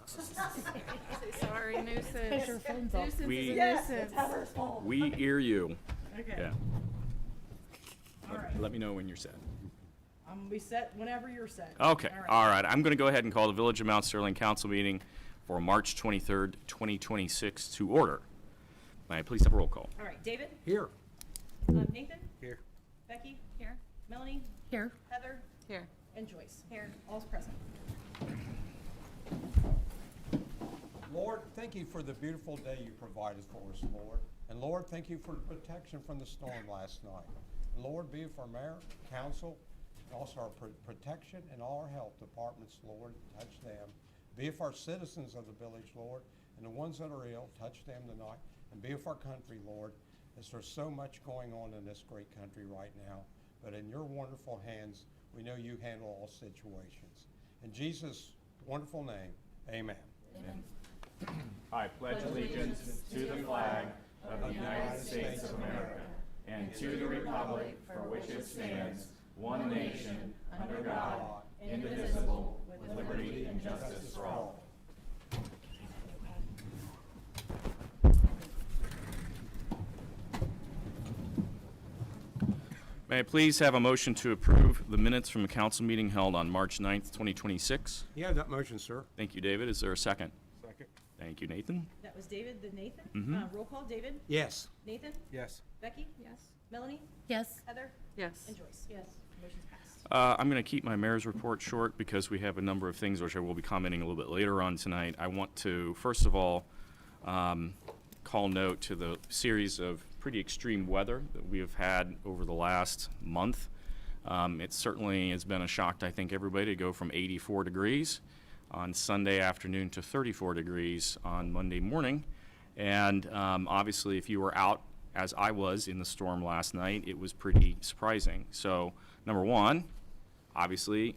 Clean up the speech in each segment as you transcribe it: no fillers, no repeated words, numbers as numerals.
Sorry, nuisance. Push your phones off. Nuisance We- is a Yes, nuisance. We hear you. Okay. Yeah. All right. Let me know when you're set. I'm gonna be set whenever you're set. Okay, all right. I'm going to go ahead and call the Village of Mount Sterling Council meeting for March 23rd, 2026 to order. May I please have a roll call? All right, David? Here. Nathan? Here. Becky? Here. Melanie? Here. Heather? Here. And Joyce? Here. All's present. Lord, thank you for the beautiful day you provided for us, Lord. And Lord, thank you for the protection from the storm last night. And Lord, be with our mayor, council, and also our protection and all our health departments, Lord. Touch them. Be with our citizens of the village, Lord, and the ones that are ill, touch them tonight. And be with our country, Lord, as there's so much going on in this great country right now. But in your wonderful hands, we know you handle all situations. In Jesus' wonderful name, amen. I pledge allegiance to the flag of the United States of America and to the republic for which it stands, one nation, under God, indivisible, with liberty and justice for all. May I please have a motion to approve the minutes from a council meeting held on March 9th, 2026? You have that motion, sir. Thank you, David. Is there a second? Second. Thank you, Nathan. That was David, then Nathan? Mm-hmm. Roll call, David? Yes. Nathan? Yes. Becky? Yes. Melanie? Yes. Heather? Yes. And Joyce? Yes. Motion's passed. I'm going to keep my mayor's report short because we have a number of things which I will be commenting a little bit later on tonight. I want to, first of all, call note to the series of pretty extreme weather that we have had over the last month. It certainly has been a shock to, I think, everybody to go from 84 degrees on Sunday afternoon to 34 degrees on Monday morning. And obviously, if you were out, as I was in the storm last night, it was pretty surprising. So, number one, obviously,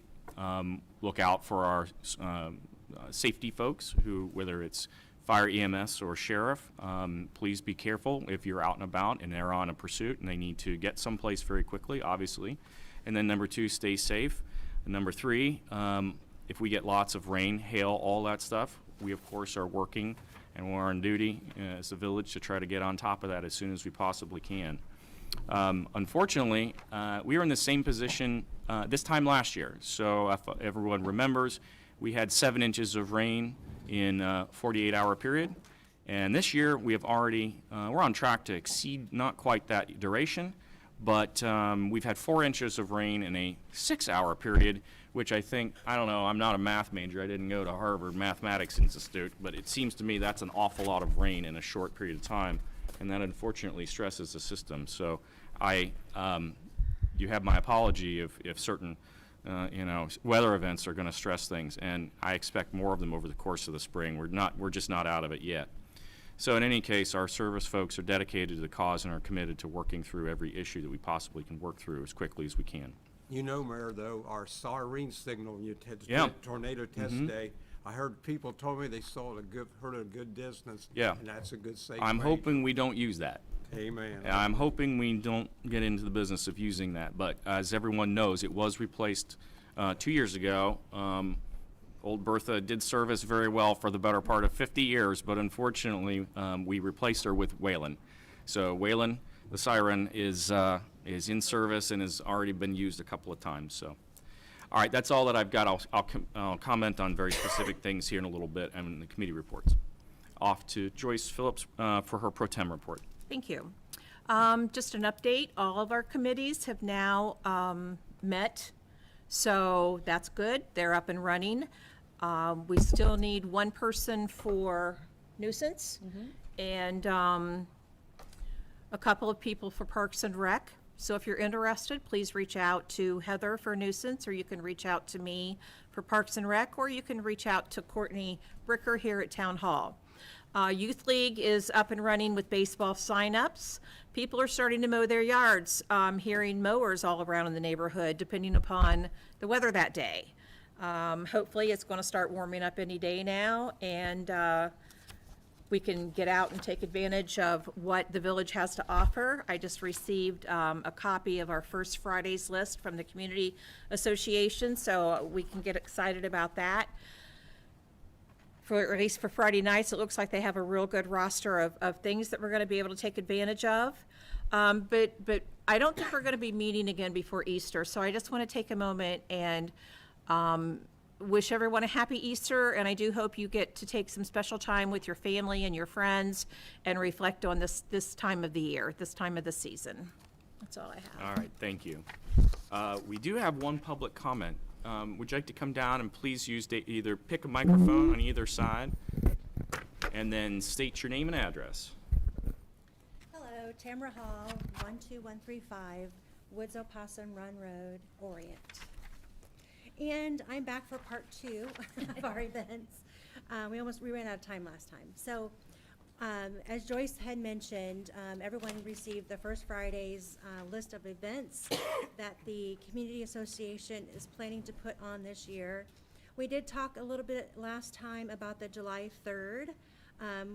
look out for our safety folks who, whether it's fire, EMS, or sheriff, please be careful if you're out and about and they're on a pursuit and they need to get someplace very quickly, obviously. And then number two, stay safe. And number three, if we get lots of rain, hail, all that stuff, we of course are working and we're on duty as a village to try to get on top of that as soon as we possibly can. Unfortunately, we were in the same position this time last year. So if everyone remembers, we had 7 inches of rain in a 48-hour period. And this year we have already, we're on track to exceed not quite that duration, but we've had 4 inches of rain in a 6-hour period, which I think, I don't know, I'm not a math major. I didn't go to Harvard Mathematics Institute, but it seems to me that's an awful lot of rain in a short period of time, and that unfortunately stresses the system. So you have my apology if certain weather events are going to stress things, and I expect more of them over the course of the spring. We're just not out of it yet. So in any case, our service folks are dedicated to the cause and are committed to working through every issue that we possibly can work through as quickly as we can. You know, Mayor, though, our siren signal, you Yeah. tornado test day, I heard people told me they saw it heard it a good distance. Yeah. And that's a good safe I'm range. hoping we don't use that. Amen. I'm hoping we don't get into the business of using that. But as everyone knows, it was replaced 2 years ago. Old Bertha did serve us very well for the better part of 50 years, but unfortunately, we replaced her with Wayland. So Wayland, the siren, is in service and has already been used a couple of times. So, all right, that's all that I've got. I'll comment on very specific things here in a little bit and in the committee reports. Off to Joyce Phillips for her pro tem report. Thank you. Just an update, all of our committees have now met, so that's good. They're up and running. We still need one person for nuisance and a couple of people for Parks and Rec. So if you're interested, please reach out to Heather for nuisance, or you can reach out to me for Parks and Rec, or you can reach out to Courtney Bricker here at Town Hall. Youth League is up and running with baseball signups. People are starting to mow their yards. Hearing mowers all around in the neighborhood, depending upon the weather that day. Hopefully, it's going to start warming up any day now, and we can get out and take advantage of what the village has to offer. I just received a copy of our First Fridays list from the Community Association, so we can get excited about that. at least for Friday nights, it looks like they have a real good roster of things that we're going to be able to take advantage of. But I don't think we're going to be meeting again before Easter, so I just want to take a moment and wish everyone a happy Easter, and I do hope you get to take some special time with your family and your friends and reflect on this time of the year, this time of the season. That's all I have. All right, thank you. We do have one public comment. Would you like to come down and please either pick a microphone on either side and then state your name and address? Hello, Tamara Hall, 12135 Woods Opossum Run Road, Orient. And I'm back for part 2 of our events. We ran out of time last time. So, as Joyce had mentioned, everyone received the First Friday's list of events that the Community Association is planning to put on this year. We did talk a little bit last time about the July 3rd,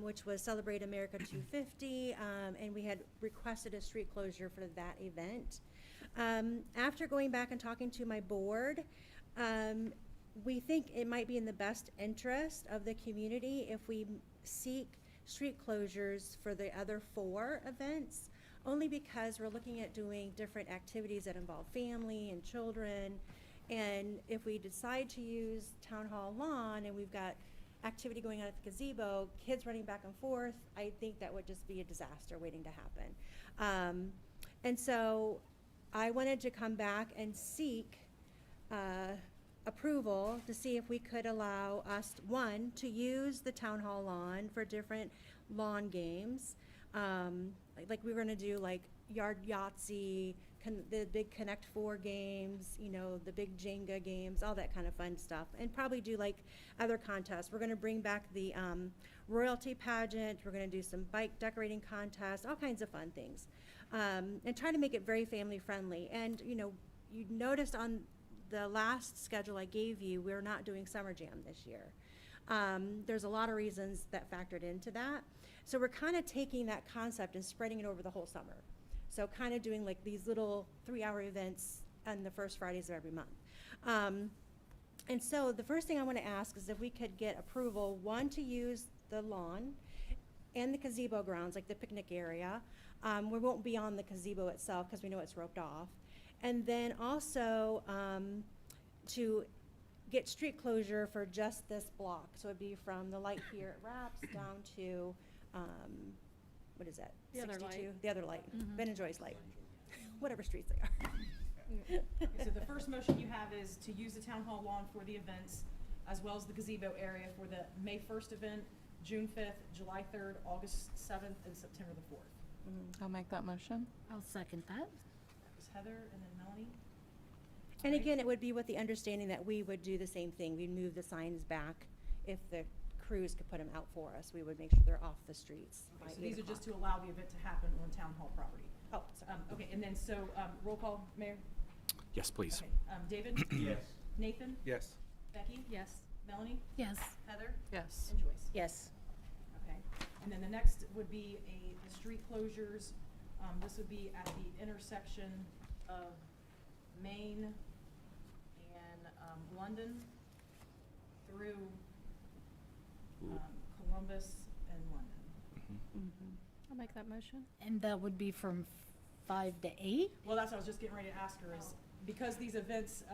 which was Celebrate America 250, and we had requested a street closure for that event. After going back and talking to my board, we think it might be in the best interest of the community if we seek street closures for the other 4 events, only because we're looking at doing different activities that involve family and children. And if we decide to use Town Hall lawn and we've got activity going on at the gazebo, kids running back and forth, I think that would just be a disaster waiting to happen. And so I wanted to come back and seek approval to see if we could allow us, one, to use the Town Hall lawn for different lawn games. Like we were gonna do like Yard Yahtzee, the big Connect 4 games, you know, the big Jenga games, all that kind of fun stuff. And probably do like other contests. We're gonna bring back the royalty pageant. We're gonna do some bike decorating contests, all kinds of fun things. And try to make it very family friendly. And, you know, you noticed on the last schedule I gave you, we're not doing Summer Jam this year. There's a lot of reasons that factored into that. So we're kind of taking that concept and spreading it over the whole summer. So kind of doing like these little 3-hour events on the first Fridays of every month. And so the first thing I want to ask is if we could get approval, one, to use the lawn and the gazebo grounds, like the picnic area. We won't be on the gazebo itself because we know it's roped off. And then also to get street closure for just this block. So it'd be from the light here at Raps down to, what is that? The other 62? light. The other light, Ben and Joy's light, whatever streets they are. Okay, so the first motion you have is to use the Town Hall lawn for the events, as well as the gazebo area for the May 1st event, June 5th, July 3rd, August 7th, and September the 4th. I'll make that motion. I'll second that. That was Heather, and then Melanie. And again, it would be with the understanding that we would do the same thing. We'd move the signs back. If the crews could put them out for us, we would make sure they're off the streets by Okay, so 8 these are just to o'clock. allow the event to happen on Town Hall property. Oh, sorry. Okay, and then so, roll call, Mayor? Yes, please. Okay, David? Yes. Nathan? Yes. Becky? Yes. Melanie? Yes. Heather? Yes. And Joyce? Yes. Okay, and then the next would be the street closures. This would be at the intersection of Main and London through Columbus and London. I'll make that motion. And that would be from 5 to 8? Well, that's what I was just getting ready to ask her is, because these events,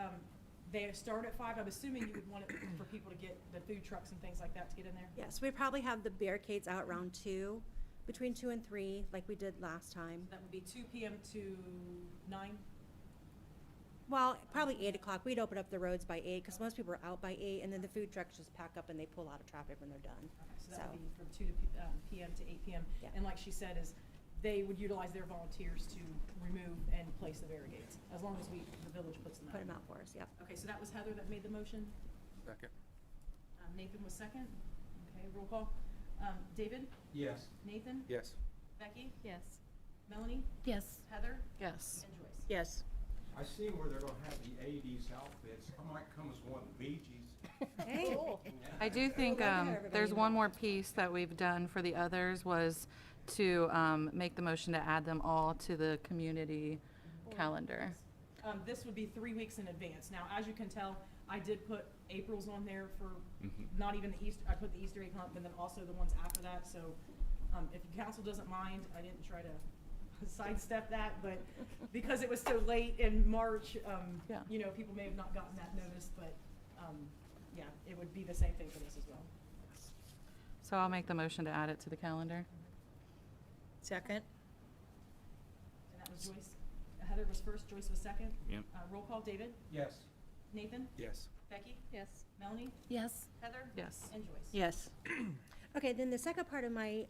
they start at 5, I'm assuming you would want it for people to get the food trucks and things like that to get in there? Yes, we probably have the barricades out around 2, between 2 and 3, like we did last time. That would be 2 PM to 9? Well, probably 8 o'clock. We'd open up the roads by 8, because most people are out by 8, and then the food trucks just pack up and they pull out of traffic when they're done. Okay, so that So- would be from 2 PM to 8 PM. Yeah. And like she said, is they would utilize their volunteers to remove and place the barricades, as long as the village puts them out. Put them out for us, yep. Okay, so that was Heather that made the motion. Second. Nathan was second. Okay, roll call. David? Yes. Nathan? Yes. Becky? Yes. Melanie? Yes. Heather? Yes. And Joyce? Yes. I see where they're gonna have the 80s outfits. I might come as one of the Bee Gees. Hey, I do think We'll let everybody there's know. one more piece that we've done for the others was to make the motion to add them all to the community calendar. This would be 3 weeks in advance. Now, as you can tell, I did put April's on there for, Mhm. not even the Easter, I put the Easter egg hunt, but then also the ones after that, so, if the council doesn't mind, I didn't try to sidestep that, but because it was so late in March, Yeah. you know, people may have not gotten that notice, but, yeah, it would be the same thing for this as well. So I'll make the motion to add it to the calendar. Second? And that was Joyce, Heather was first, Joyce was second. Yep. Roll call, David, Yes. Nathan, Yes. Becky, Yes. Melanie, Yes. Heather, Yes. and Joyce. Yes. Okay, then the second part of my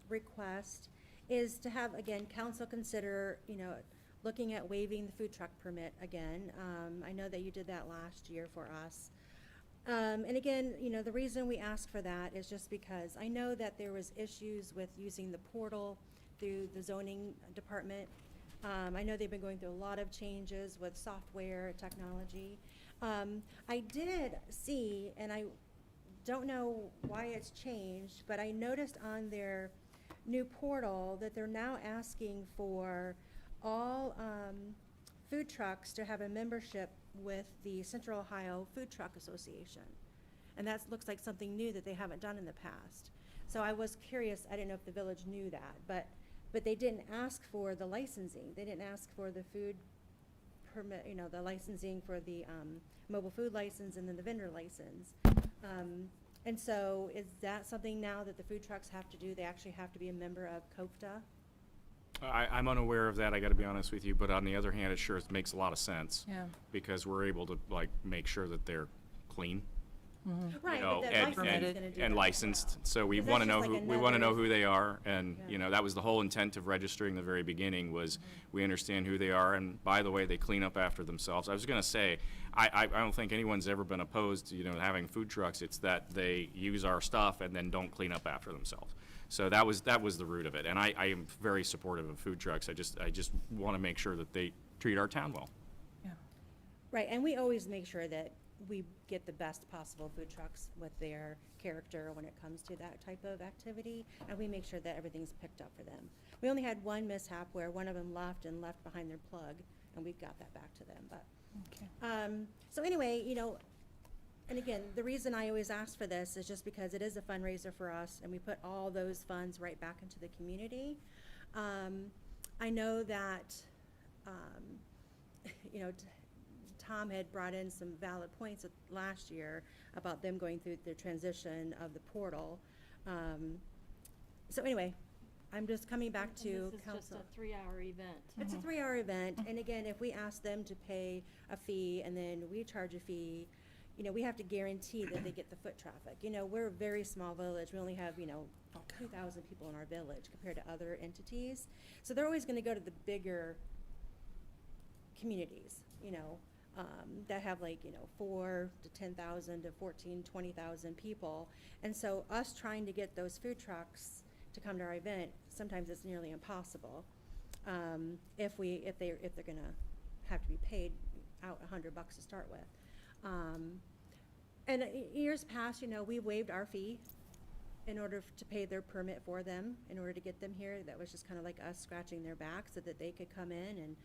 request is to have, again, council consider, you know, looking at waiving the food truck permit again. I know that you did that last year for us. And again, you know, the reason we ask for that is just because I know that there was issues with using the portal through the zoning department. I know they've been going through a lot of changes with software, technology. I did see, and I don't know why it's changed, but I noticed on their new portal that they're now asking for all food trucks to have a membership with the Central Ohio Food Truck Association. And that looks like something new that they haven't done in the past. So I was curious, I didn't know if the village knew that, but they didn't ask for the licensing. They didn't ask for the food permit, you know, the licensing for the mobile food license and then the vendor license. And so is that something now that the food trucks have to do? They actually have to be a member of COFTA? I'm unaware of that, I gotta be honest with you, but on the other hand, it sure makes a lot of sense. Yeah. Because we're able to, like, make sure that they're clean, Right, you know, but that and, licensing is and, gonna do and that as licensed. well. So we 'Cause wanna that's know just who, like we wanna know another- who they are, and, Yeah. you know, that was the whole intent of registering the very beginning, was we understand who they are, and by the way, they clean up after themselves. I was gonna say, I don't think anyone's ever been opposed to, you know, having food trucks, it's that they use our stuff and then don't clean up after themselves. So that was the root of it, and I am very supportive of food trucks, I just wanna make sure that they treat our town well. Yeah. Right, and we always make sure that we get the best possible food trucks with their character when it comes to that type of activity, and we make sure that everything's picked up for them. We only had one mishap where one of them left behind their plug, and we got that back to them, but. Okay. So anyway, you know, and again, the reason I always ask for this is just because it is a fundraiser for us, and we put all those funds right back into the community. I know that, you know, Tom had brought in some valid points last year about them going through the transition of the portal. So anyway, I'm just coming back to This is council. just a 3-hour event. It's a 3-hour event, and again, if we ask them to pay a fee and then we charge a fee, you know, we have to guarantee that they get the foot traffic. You know, we're a very small village, we only have, you know, 2,000 people in our village compared to other entities. So they're always gonna go to the bigger communities, you know, that have like, you know, 4 to 10,000 to 14, 20,000 people. And so us trying to get those food trucks to come to our event, sometimes it's nearly impossible. If they're gonna have to be paid out $100 to start with. And years past, you know, we waived our fee in order to pay their permit for them, in order to get them here. That was just kind of like us scratching their back so that they could come in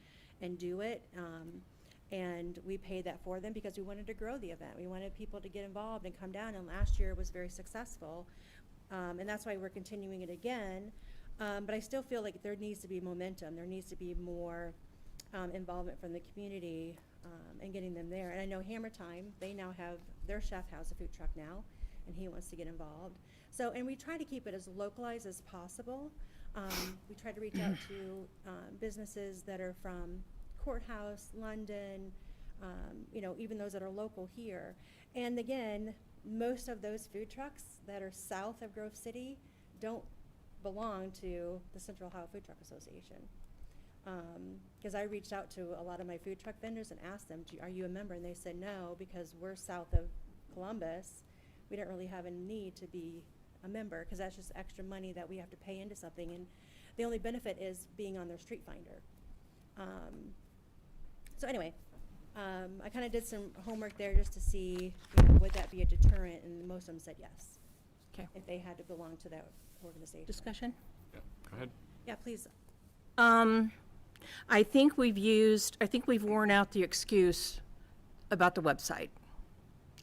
and do it. And we paid that for them because we wanted to grow the event. We wanted people to get involved and come down, and last year was very successful. And that's why we're continuing it again. But I still feel like there needs to be momentum. There needs to be more involvement from the community and getting them there. And I know Hammer Time, they now have, their chef has a food truck now, and he wants to get involved. So, and we try to keep it as localized as possible. We try to reach out to businesses that are from Courthouse, London, you know, even those that are local here. And again, most of those food trucks that are south of Grove City don't belong to the Central Ohio Food Truck Association. Because I reached out to a lot of my food truck vendors and asked them, are you a member? And they said no, because we're south of Columbus. We don't really have a need to be a member, because that's just extra money that we have to pay into something. And the only benefit is being on their Street Finder. So anyway, I kind of did some homework there just to see, you know, would that be a deterrent? And most of them said yes. Okay. If they had to belong to that organization. Discussion? Yeah, go ahead. Yeah, please. I think we've worn out the excuse about the website.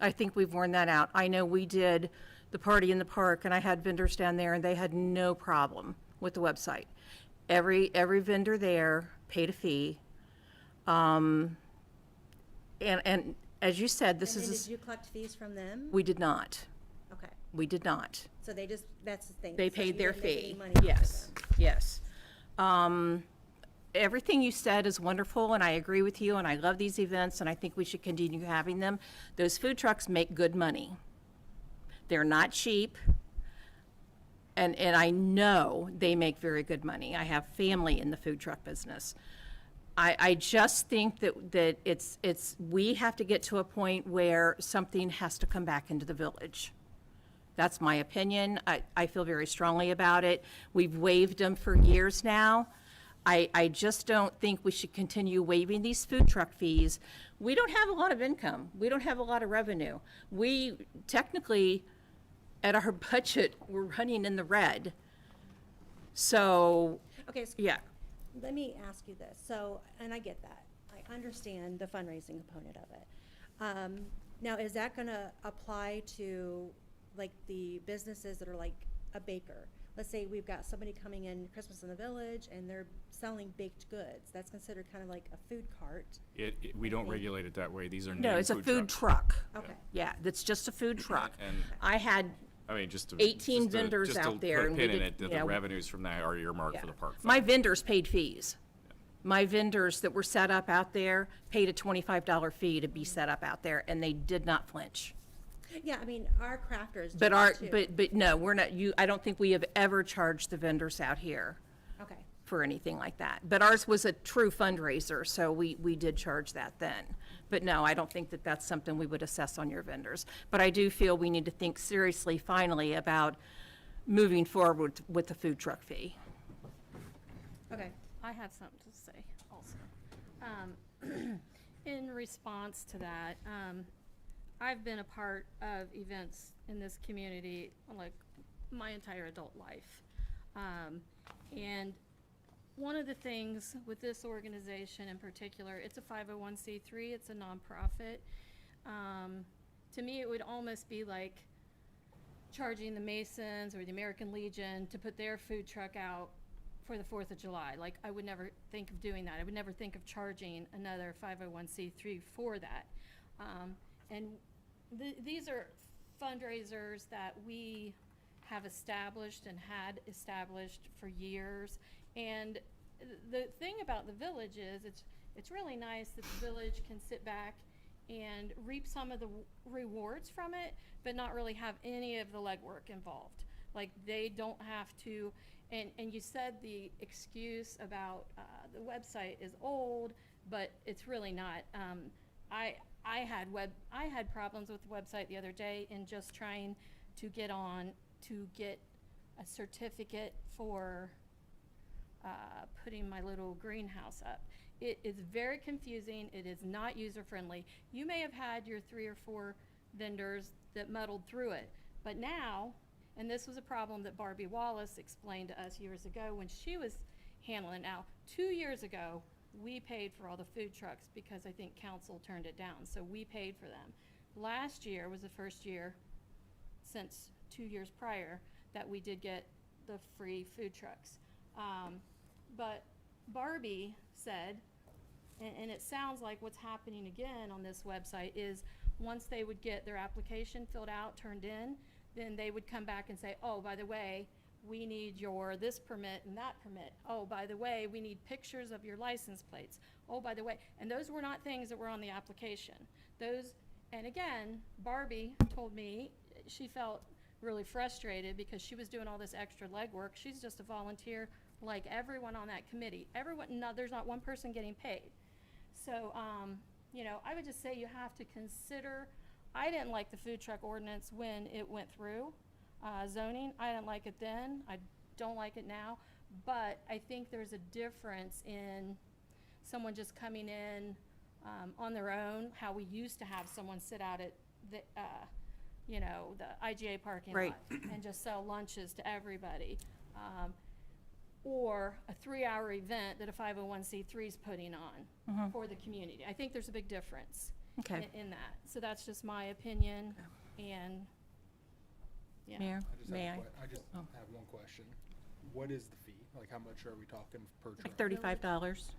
I think we've worn that out. I know we did the party in the park, and I had vendors down there, and they had no problem with the website. Every vendor there paid a fee. And as you said, this And then is, did you collect fees from them? we did not. Okay, We did not. so they just, that's the thing. They so paid you their didn't make any fee. money off of Yes, them. yes. Everything you said is wonderful, and I agree with you, and I love these events, and I think we should continue having them. Those food trucks make good money. They're not cheap, and I know they make very good money. I have family in the food truck business. I just think that we have to get to a point where something has to come back into the village. That's my opinion. I feel very strongly about it. We've waived them for years now. I just don't think we should continue waiving these food truck fees. We don't have a lot of income. We don't have a lot of revenue. We technically, at our budget, we're running in the red. So, Okay, so yeah. let me ask you this, so, and I get that, I understand the fundraising component of it. Now, is that gonna apply to, like, the businesses that are like a baker? Let's say we've got somebody coming in Christmas in the Village, and they're selling baked goods, that's considered kind of like a food cart. We don't regulate it that way. These are No, named it's a food food trucks. truck. Okay, Yeah, that's just a food truck. And, I had, I mean, just to. 18 just to- vendors just to out there, put a and we pin in did- it, that yeah, the revenues from that are earmarked for yeah. the park fund. My vendors paid fees. My vendors that were set up out there paid a $25 fee to be set up out there, and they did not flinch. yeah, I mean, our crafters do But that too. but no, we're not, I don't think we have ever charged the vendors out here Okay, for anything like that. But ours was a true fundraiser, so we did charge that then. But no, I don't think that that's something we would assess on your vendors. But I do feel we need to think seriously, finally, about moving forward with the food truck fee. okay, I have something to say also. In response to that, I've been a part of events in this community like my entire adult life. And one of the things with this organization in particular, it's a 501c3, it's a nonprofit. To me, it would almost be like charging the Masons or the American Legion to put their food truck out for the 4th of July. Like, I would never think of doing that. I would never think of charging another 501c3 for that. And these are fundraisers that we have established and had established for years. And the thing about the village is it's really nice that the village can sit back and reap some of the rewards from it, but not really have any of the legwork involved. Like, they don't have to, and you said the excuse about the website is old, but it's really not. I had problems with the website the other day in just trying to get on to get a certificate for putting my little greenhouse up. It is very confusing. It is not user-friendly. You may have had your 3 or 4 vendors that muddled through it, but now, and this was a problem that Barbie Wallace explained to us years ago when she was handling it. Now, 2 years ago, we paid for all the food trucks because I think council turned it down, so we paid for them. Last year was the first year since 2 years prior that we did get the free food trucks. But Barbie said, and it sounds like what's happening again on this website is once they would get their application filled out, turned in, then they would come back and say, oh, by the way, we need your this permit and that permit. Oh, by the way, we need pictures of your license plates. Oh, by the way, and those were not things that were on the application. Those, and again, Barbie told me she felt really frustrated because she was doing all this extra legwork. She's just a volunteer like everyone on that committee. Everyone, no, there's not one person getting paid. So, you know, I would just say you have to consider, I didn't like the food truck ordinance when it went through zoning. I didn't like it then. I don't like it now. But I think there's a difference in someone just coming in on their own, how we used to have someone sit out at the, you know, the IGA parking Right. lot and just sell lunches to everybody. Or a 3-hour event that a 501c3 is putting on for the community. I think there's a big difference. Okay. in that. So that's just my opinion, and, yeah. Mayor, I just may have I? a I just Oh. have one question. What is the fee? Like, how much are we talking per truck? Like $35,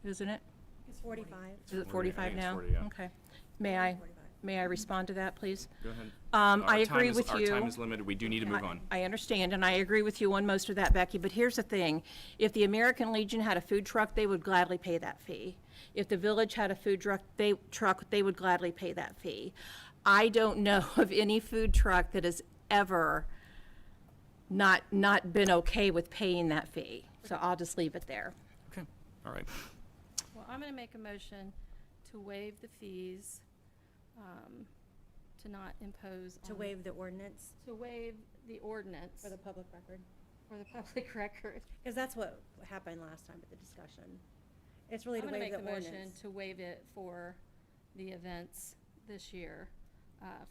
isn't it? It's 45. Is it 40, I 45 think it's now? 40, yeah. Okay. May I, 45. may I respond to that, please? Go ahead. I Our time agree is- with Our you. time is limited. We do need to move on. I understand, and I agree with you on most of that, Becky, but here's the thing. If the American Legion had a food truck, they would gladly pay that fee. If the village had a food truck, they would gladly pay that fee. I don't know of any food truck that has ever not been okay with paying that fee. So I'll just leave it there. Okay, all right. Well, I'm gonna make a motion to waive the fees, to not impose To on- waive the ordinance To waive the ordinance for the public record. for the public record. Because that's what happened last time at the discussion. It's really I'm to gonna waive make the the motion ordinance. to waive it for the events this year,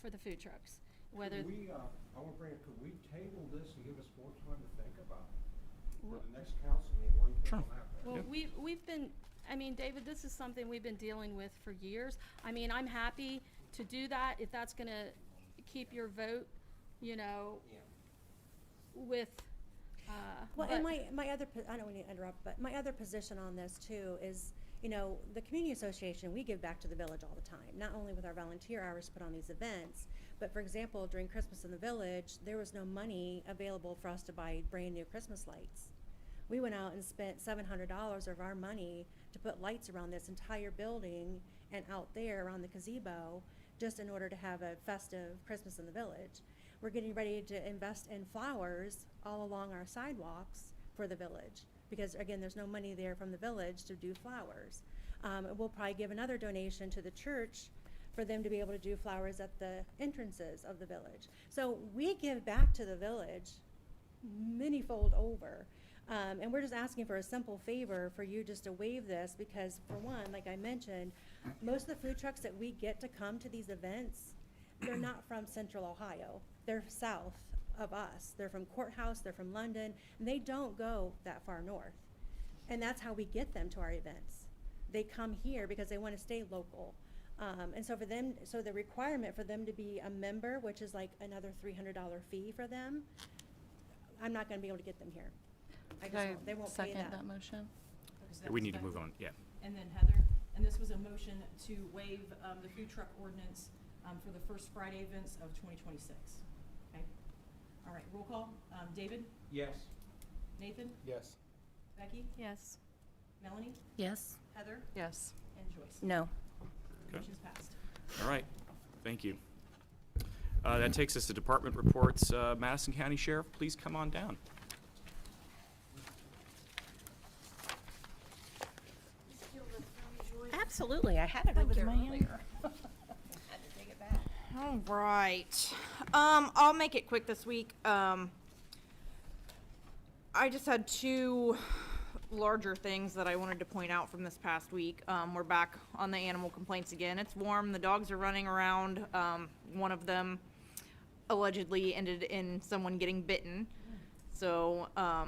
for the food trucks. Whether, Could we, I want to bring it, could we table this and give us more time to think about it? For the next council meeting, what do you think on that? well, we've been, I mean, David, this is something we've been dealing with for years. I mean, I'm happy to do that if that's gonna keep your vote, you know, with, Well, and but- my other, I don't want to interrupt, but my other position on this too is, you know, the community association, we give back to the village all the time, not only with our volunteer hours put on these events, but for example, during Christmas in the village, there was no money available for us to buy brand-new Christmas lights. We went out and spent $700 of our money to put lights around this entire building and out there around the gazebo, just in order to have a festive Christmas in the village. We're getting ready to invest in flowers all along our sidewalks for the village, because again, there's no money there from the village to do flowers. We'll probably give another donation to the church for them to be able to do flowers at the entrances of the village. So we give back to the village many-fold over. And we're just asking for a simple favor for you just to waive this, because for one, like I mentioned, most of the food trucks that we get to come to these events, they're not from central Ohio. They're south of us. They're from Courthouse, they're from London, and they don't go that far north. And that's how we get them to our events. They come here because they want to stay local. And so for them, so the requirement for them to be a member, which is like another $300 fee for them, I'm not going to be able to get them here. I just won't- they won't pay Second that. that motion? Is Yeah, that we need to second? move on, yeah. And then Heather, and this was a motion to waive the food truck ordinance for the first Friday events of 2026. Okay? All right, roll call. David? Yes. Nathan? Yes. Becky? yes. Melanie? Yes. Heather? Yes. And Joyce? No. Okay. Motion's passed. All right, thank you. That takes us to department reports. Madison County Sheriff, please come on down. Absolutely, I had it over there earlier. All right. I'll make it quick this week. I just had two larger things that I wanted to point out from this past week. We're back on the animal complaints again. It's warm. The dogs are running around. One of them allegedly ended in someone getting bitten. So,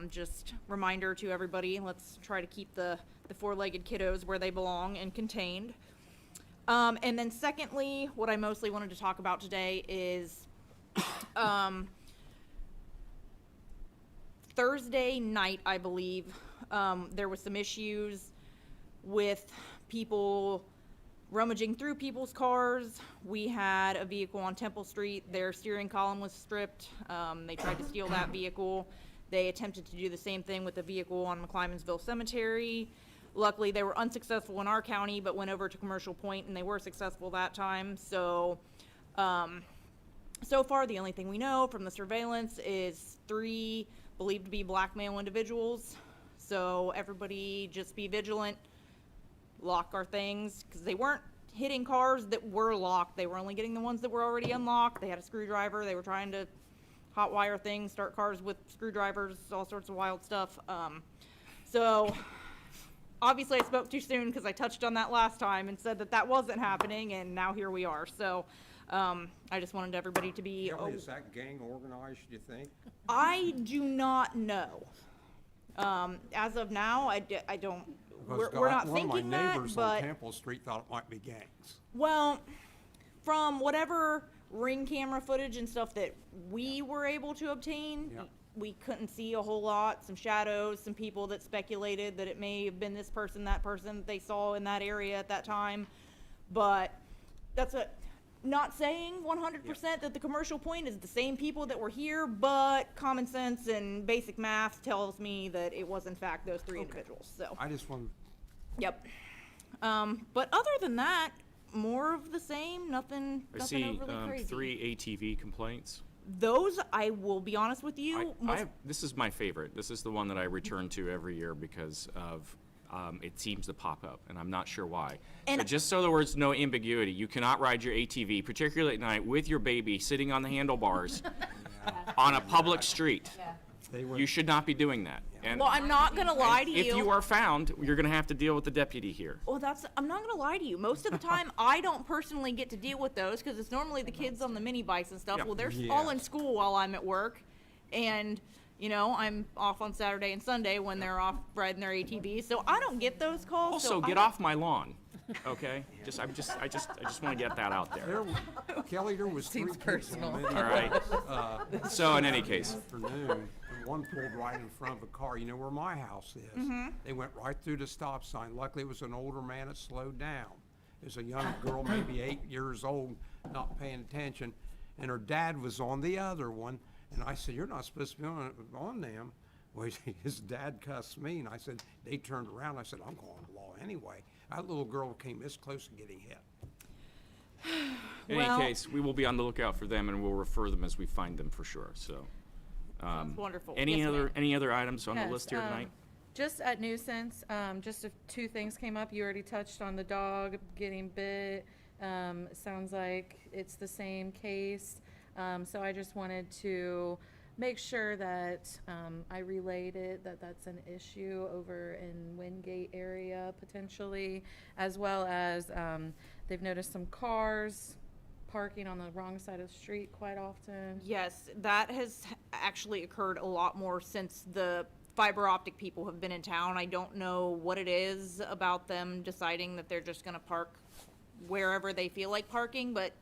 just reminder to everybody, let's try to keep the four-legged kiddos where they belong and contained. And then secondly, what I mostly wanted to talk about today is, Thursday night, I believe, there was some issues with people rummaging through people's cars. We had a vehicle on Temple Street. Their steering column was stripped. They tried to steal that vehicle. They attempted to do the same thing with the vehicle on McClymondsville Cemetery. Luckily, they were unsuccessful in our county, but went over to Commercial Point, and they were successful that time. So, so far, the only thing we know from the surveillance is 3 believed to be black male individuals. So everybody just be vigilant, lock our things, because they weren't hitting cars that were locked. They were only getting the ones that were already unlocked. They had a screwdriver. They were trying to hot wire things, start cars with screwdrivers, all sorts of wild stuff. So obviously I spoke too soon because I touched on that last time and said that that wasn't happening, and now here we are. So I just wanted everybody to be. Kelly, is that gang organized, do you think? I do not know. As of now, I don't, Because we're not one of my thinking that, neighbors on but, Temple Street thought it might be gangs. well, from whatever ring camera footage and stuff that we were able to obtain, Yeah. we couldn't see a whole lot, some shadows, some people that speculated that it may have been this person, that they saw in that area at that time. But that's not saying 100% that the commercial point is the same people that were here, but common sense and basic math tells me that it was in fact those three individuals, so. I just want, Yep. But other than that, more of the same, nothing I see overly crazy. 3 ATV complaints. Those, I will be honest with you, This is my favorite. This is the one that I return to every year because of it seems to pop up, and I'm not sure why. And- So just so there's no ambiguity, you cannot ride your ATV, particularly at night, with your baby sitting on the handlebars on a public street. they were, You should not be doing that. And well, I'm not gonna lie to if you. you are found, you're going to have to deal with the deputy here. Well, I'm not gonna lie to you. Most of the time, I don't personally get to deal with those because it's normally the kids on the mini bikes and stuff. Yep. Well, they're Yeah. all in school while I'm at work, and I'm off on Saturday and Sunday when they're off riding their ATVs. So I don't get those calls. Also, so get I- off my lawn, okay? I just want to get that out there. Kelly, there was three kids on All right. So in any case, afternoon, and one pulled right in front of a car. You know where my house is? They went right through the stop sign. Luckily, it was an older man that slowed down. It was a young girl, maybe 8 years old, not paying attention, and her dad was on the other one. And I said, "You're not supposed to be on them." Well, his dad cussed me, and I said, they turned around. I said, "I'm going to law anyway." That little girl came this close to getting hit. in Well- any case, we will be on the lookout for them, and we'll refer them as we find them for sure. So, Sounds wonderful. any Yes, ma'am. other items on the Yes, list here tonight? Just at nuisance, just if 2 things came up. You already touched on the dog getting bit. Sounds like it's the same case. So I just wanted to make sure that I relayed it, that that's an issue over in Wingate area potentially, as well as they've noticed some cars parking on the wrong side of the street quite often. Yes, that has actually occurred a lot more since the fiber optic people have been in town. I don't know what it is about them deciding that they're just gonna park wherever they feel like parking, but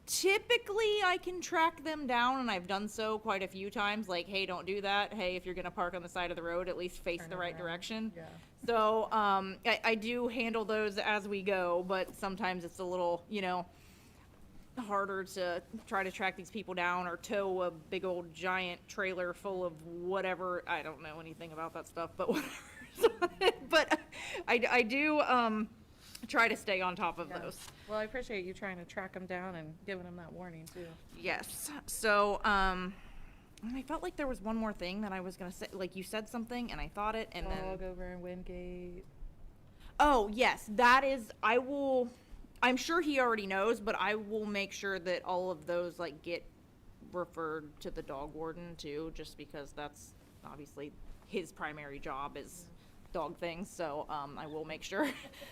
typically I can track them down, and I've done so quite a few times, like, hey, don't do that. Hey, if you're gonna park on the side of the road, at least face Turn the it right around. direction. Yeah. So, I do handle those as we go, but sometimes it's a little, harder to try to track these people down or tow a big old giant trailer full of whatever. I don't know anything about that stuff, but whatever. But I do try to stay on top of Yeah. those. Well, I appreciate you trying to track them down and giving them that warning too. Yes. So, and I felt like there was one more thing that I was gonna say. Like, you said something and I thought it, and then. Dog over in Wingate. Oh, yes, that is, I'm sure he already knows, but I will make sure that all of those, get referred to the dog warden too, just because that's obviously his primary job is dog things, so, I will make sure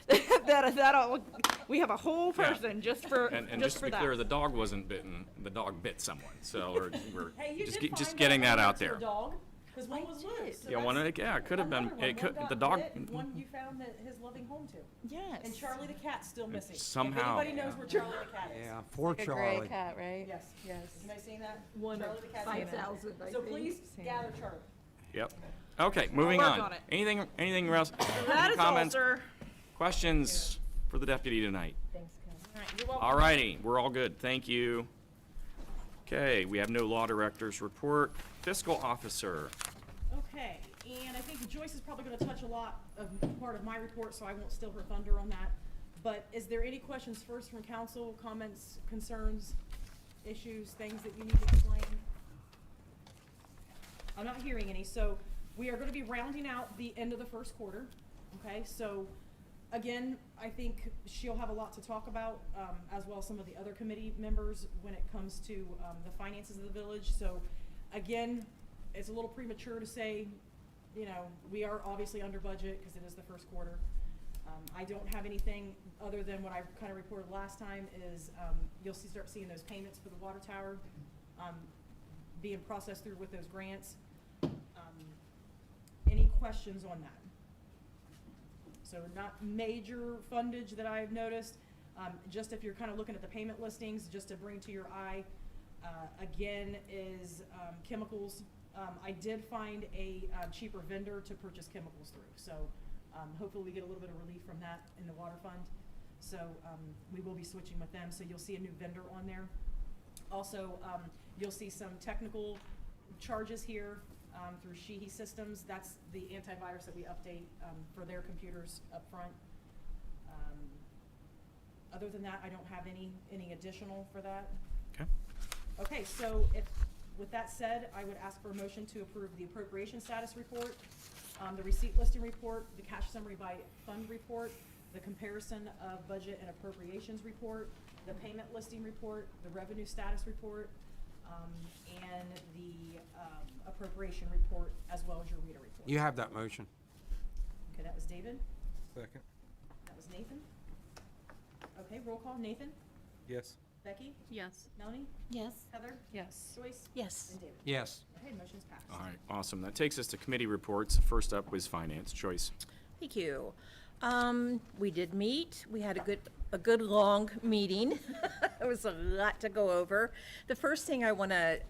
that we have a whole Yeah. person just for, And just just to for be that. clear, the dog wasn't bitten. The dog bit someone. So we're Hey, you just did just find getting that one out to a there. dog, 'cause one was loose. So Yeah, one that's it could have been. another one. It could One the got dog. bit, and one you found that his loving home to. Yes. And Charlie the cat's still missing. somehow- If anybody knows where Charlie the cat is. Yeah, poor A gray Charlie. cat, right? Yes. Yes. You guys seen that? One Charlie of the cat's 5,000, I So think. please Seen gather it. Charlie. Yep. Okay, moving work on. on it. Anything else? That is all, Comments? sir. Questions for the deputy tonight? Thanks, Ken. All right, you're welcome. All righty, we're all good. Thank you. Okay, we have no law director's report. Fiscal officer. Okay, and I think Joyce is probably gonna touch a lot of part of my report, so I won't steal her thunder on that. But is there any questions first from council, comments, concerns, issues, things that you need explained? I'm not hearing any, so we are gonna be rounding out the end of the first quarter, okay? So, again, I think she'll have a lot to talk about, as well as some of the other committee members when it comes to, the finances of the village. So, again, it's a little premature to say, we are obviously under budget because it is the first quarter. I don't have anything other than what I kind of reported last time is, you'll start seeing those payments for the water tower, being processed through with those grants. questions on that. So not major fundage that I've noticed, just if you're kind of looking at the payment listings, just to bring to your eye, again, is chemicals. I did find a cheaper vendor to purchase chemicals through, so hopefully we get a little bit of relief from that in the water fund. So we will be switching with them, so you'll see a new vendor on there. Also, you'll see some technical charges here through Sheehy Systems. That's the antivirus that we update for their computers up front. Other than that, I don't have any additional for that. Okay. Okay, so with that said, I would ask for a motion to approve the appropriation status report, the receipt listing report, the cash summary by fund report, the comparison of budget and appropriations report, the payment listing report, the revenue status report, and the appropriation report, as well as your reader report. You have that motion. Okay, that was David. Second. That was Nathan. Okay, roll call. Nathan? Yes. Becky? Yes. Melanie? Yes. Heather? Yes. Joyce? Yes. And David? Yes. Okay, motion's passed. All right, awesome. That takes us to committee reports. First up was finance. Joyce. Thank you. We did meet. We had a good long meeting. There was a lot to go over. The first thing I want to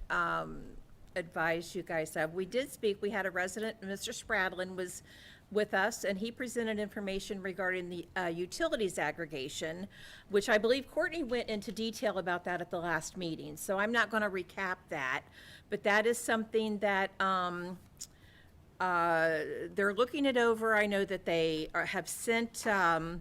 advise you guys of, we did speak. We had a resident, Mr. Spradlin, was with us, and he presented information regarding the utilities aggregation, which I believe Courtney went into detail about that at the last meeting. So I'm not going to recap that, but that is something that they're looking it over. I know that they have sent some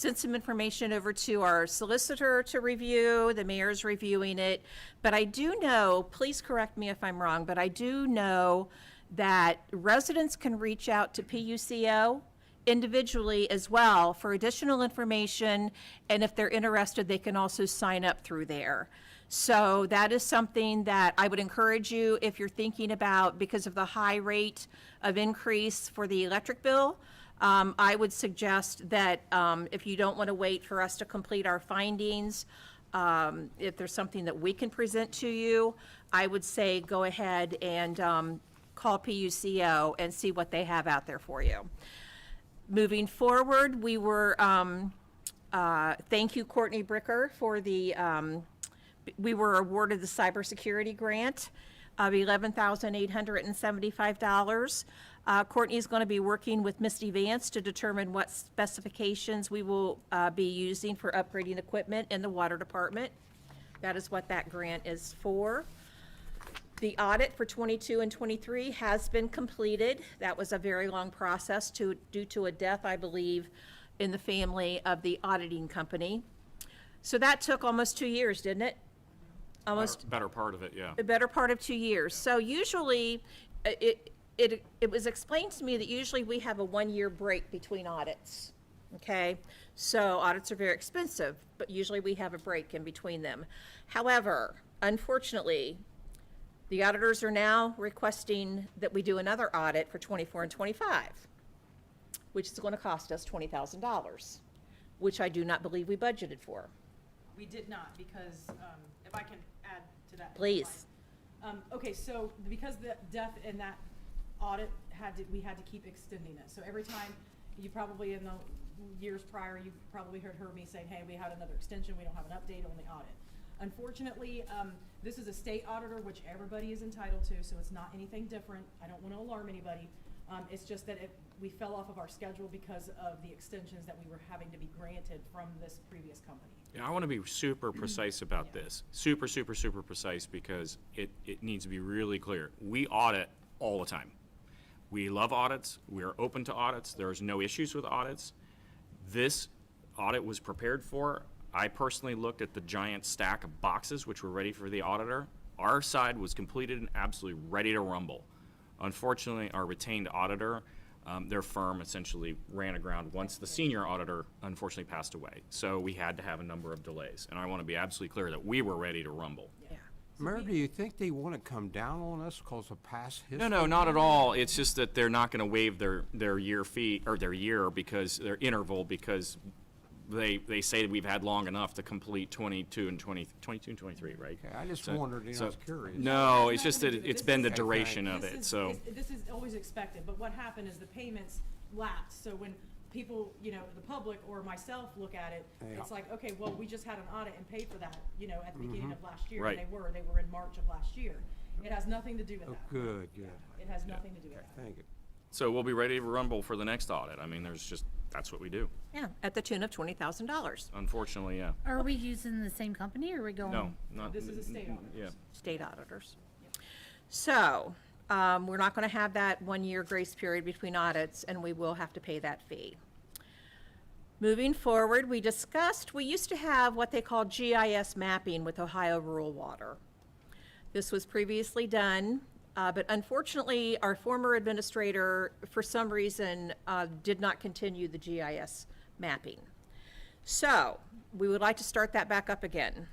information over to our solicitor to review. The mayor's reviewing it. But I do know, please correct me if I'm wrong, but I do know that residents can reach out to PUCO individually as well for additional information. And if they're interested, they can also sign up through there. So that is something that I would encourage you, if you're thinking about, because of the high rate of increase for the electric bill, I would suggest that if you don't want to wait for us to complete our findings, if there's something that we can present to you, I would say go ahead and call PUCO and see what they have out there for you. Moving forward, we were, thank you, Courtney Bricker, for the, we were awarded the cybersecurity grant of $11,875. Courtney is going to be working with Misty Vance to determine what specifications we will be using for upgrading equipment in the water department. That is what that grant is for. The audit for 22 and 23 has been completed. That was a very long process due to a death, I believe, in the family of the auditing company. So that took almost 2 years, didn't it? Almost. Better part of it, yeah. The better part of 2 years. So usually, it was explained to me that usually we have a 1 year break between audits, okay? So audits are very expensive, but usually we have a break in between them. However, unfortunately, the auditors are now requesting that we do another audit for 24 and 25, which is going to cost us $20,000, which I do not believe we budgeted for. We did not, because, if I can add to that. Please. Okay, so because the death in that audit we had to keep extending it. So every time, you probably in the years prior, you probably heard me saying, hey, we had another extension, we don't have an update on the audit. Unfortunately, this is a state auditor, which everybody is entitled to, so it's not anything different. I don't want to alarm anybody. It's just that we fell off of our schedule because of the extensions that we were having to be granted from this previous company. Yeah, I want to be super precise about this. Super, super, super precise, because it needs to be really clear. We audit all the time. We love audits. We are open to audits. There's no issues with audits. This audit was prepared for. I personally looked at the giant stack of boxes which were ready for the auditor. Our side was completed and absolutely ready to rumble. Unfortunately, our retained auditor, their firm essentially ran aground once the senior auditor unfortunately passed away. So we had to have a number of delays. And I want to be absolutely clear that we were ready to rumble. Yeah. Mayor, do you think they want to come down on us because of past history? No, not at all. It's just that they're not going to waive their year fee, or their year, because their interval, because they say we've had long enough to complete 22 and 23, right? Okay, I just So- wondered, I so- was curious. No, it's just that Nothing to do with it's it. been the This is- duration of This it, is- so. This is always expected, but what happened is the payments lapsed, so when people, the public or myself look at it, Yeah. it's like, okay, well, we just had an audit and paid for that, at the beginning of last year. Right. And they were in March of last year. It has nothing to do with Oh, that. good, good. It has nothing to do with that. Thank you. So we'll be ready to rumble for the next audit. I mean, that's what we do. Yeah, at the tune of $20,000, Unfortunately, yeah. Are we using the same company or are we going? No, not. This is a state audit. Yeah. state auditors. So, we're not gonna have that 1-year grace period between audits, and we will have to pay that fee. Moving forward, we used to have what they call GIS mapping with Ohio Rural Water. This was previously done, but unfortunately, our former administrator, for some reason, did not continue the GIS mapping. So, we would like to start that back up again.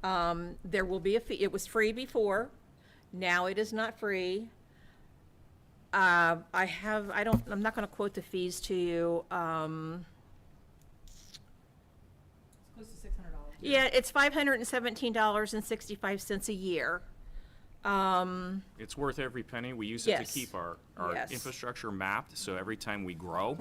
There will be a fee. It was free before. Now it is not free. I'm not gonna quote the fees to you. It's close to $600. Yeah, it's $517.65 a year. It's worth every penny. We use it to Yes. keep our Yes. infrastructure mapped, so every time we grow,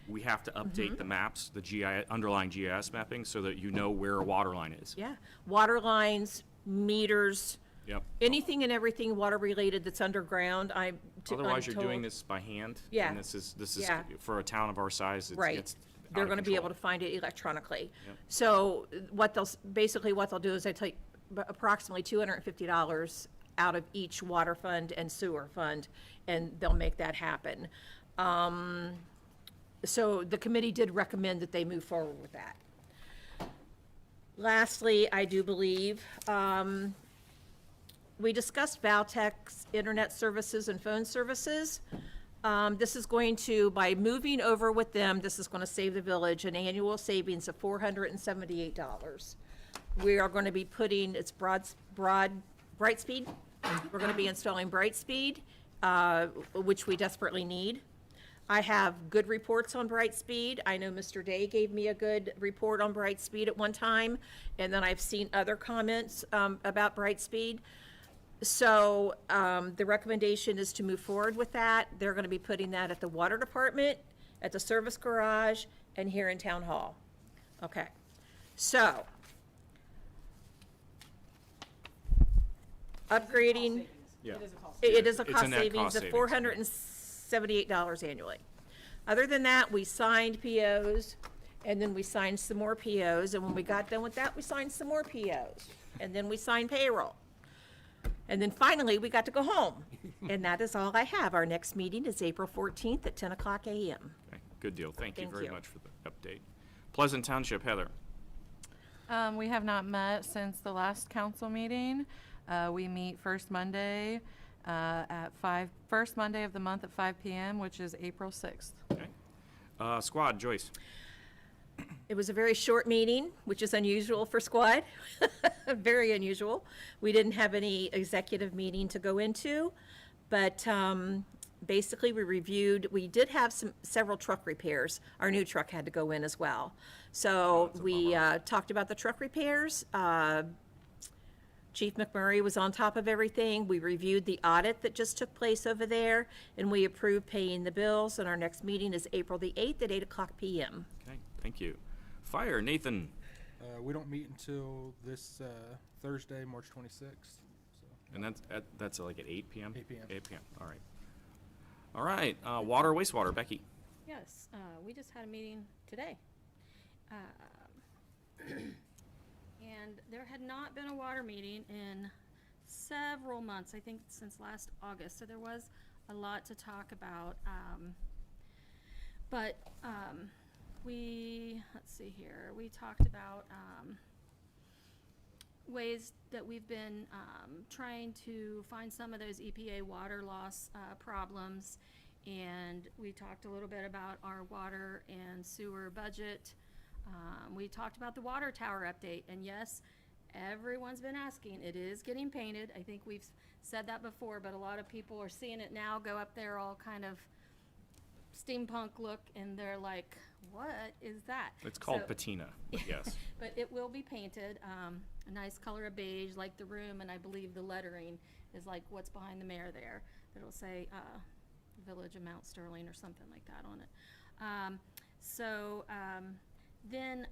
we have to update the maps, the underlying GIS mapping, so that you know where a water line is. Yeah, water lines, meters, Yep. anything and everything water-related that's underground, Otherwise, you're doing told- this by hand. Yeah. And this is, Yeah. for a town of our size, Right. it's They're out of gonna be able control. to find it electronically. Yep. So basically what they'll do is they take approximately $250 out of each water fund and sewer fund, and they'll make that happen. So the committee did recommend that they move forward with that. Lastly, I do believe, we discussed Valtech's internet services and phone services. This is going to, by moving over with them, this is gonna save the village an annual savings of $478. We are gonna be putting, it's Brightspeed. We're gonna be installing Brightspeed, which we desperately need. I have good reports on Brightspeed. I know Mr. Day gave me a good report on Brightspeed at one time, and then I've seen other comments, about Brightspeed. So, the recommendation is to move forward with that. They're gonna be putting that at the water department, at the service garage, and here in town hall. Okay, so. Upgrading, Yeah. It is a cost. it is a It's a cost net savings cost of savings. $478 annually. Other than that, we signed POs, and then we signed some more POs, and when we got done with that, we signed some more POs. And then we signed payroll. And then finally, we got to go home. And that is all I have. Our next meeting is April 14th at 10 a.m. Okay, good deal. Thank you Thank very you. much for the update. Pleasant Township, Heather. We have not met since the last council meeting. We meet first Monday first Monday of the month at 5 p.m., which is April 6th. Okay. Squad, Joyce. It was a very short meeting, which is unusual for Squad, very unusual. We didn't have any executive meeting to go into, but basically we did have several truck repairs. Our new truck had to go in as well. So we talked about the truck repairs. Chief McMurray was on top of everything. We reviewed the audit that just took place over there, and we approved paying the bills, and our next meeting is April the 8th at 8 p.m. Okay, thank you. Fire, Nathan. We don't meet until this Thursday, March 26th. So And that's like at 8 p.m.? 8 p.m. 8 p.m., all right. All right, water, wastewater, Becky. Yes, we just had a meeting today. And there had not been a water meeting in several months, I think since last August, so there was a lot to talk about. Let's see here, we talked about ways that we've been trying to find some of those EPA water loss problems. And we talked a little bit about our water and sewer budget. We talked about the water tower update, and yes, everyone's been asking, it is getting painted. I think we've said that before, but a lot of people are seeing it now go up there all kind of steampunk look, and they're like, what is that? It's called So- patina, but yes. But it will be painted, a nice color of beige, like the room, and I believe the lettering is like what's behind the mayor there. It'll say, Village of Mount Sterling or something like that on it. Then,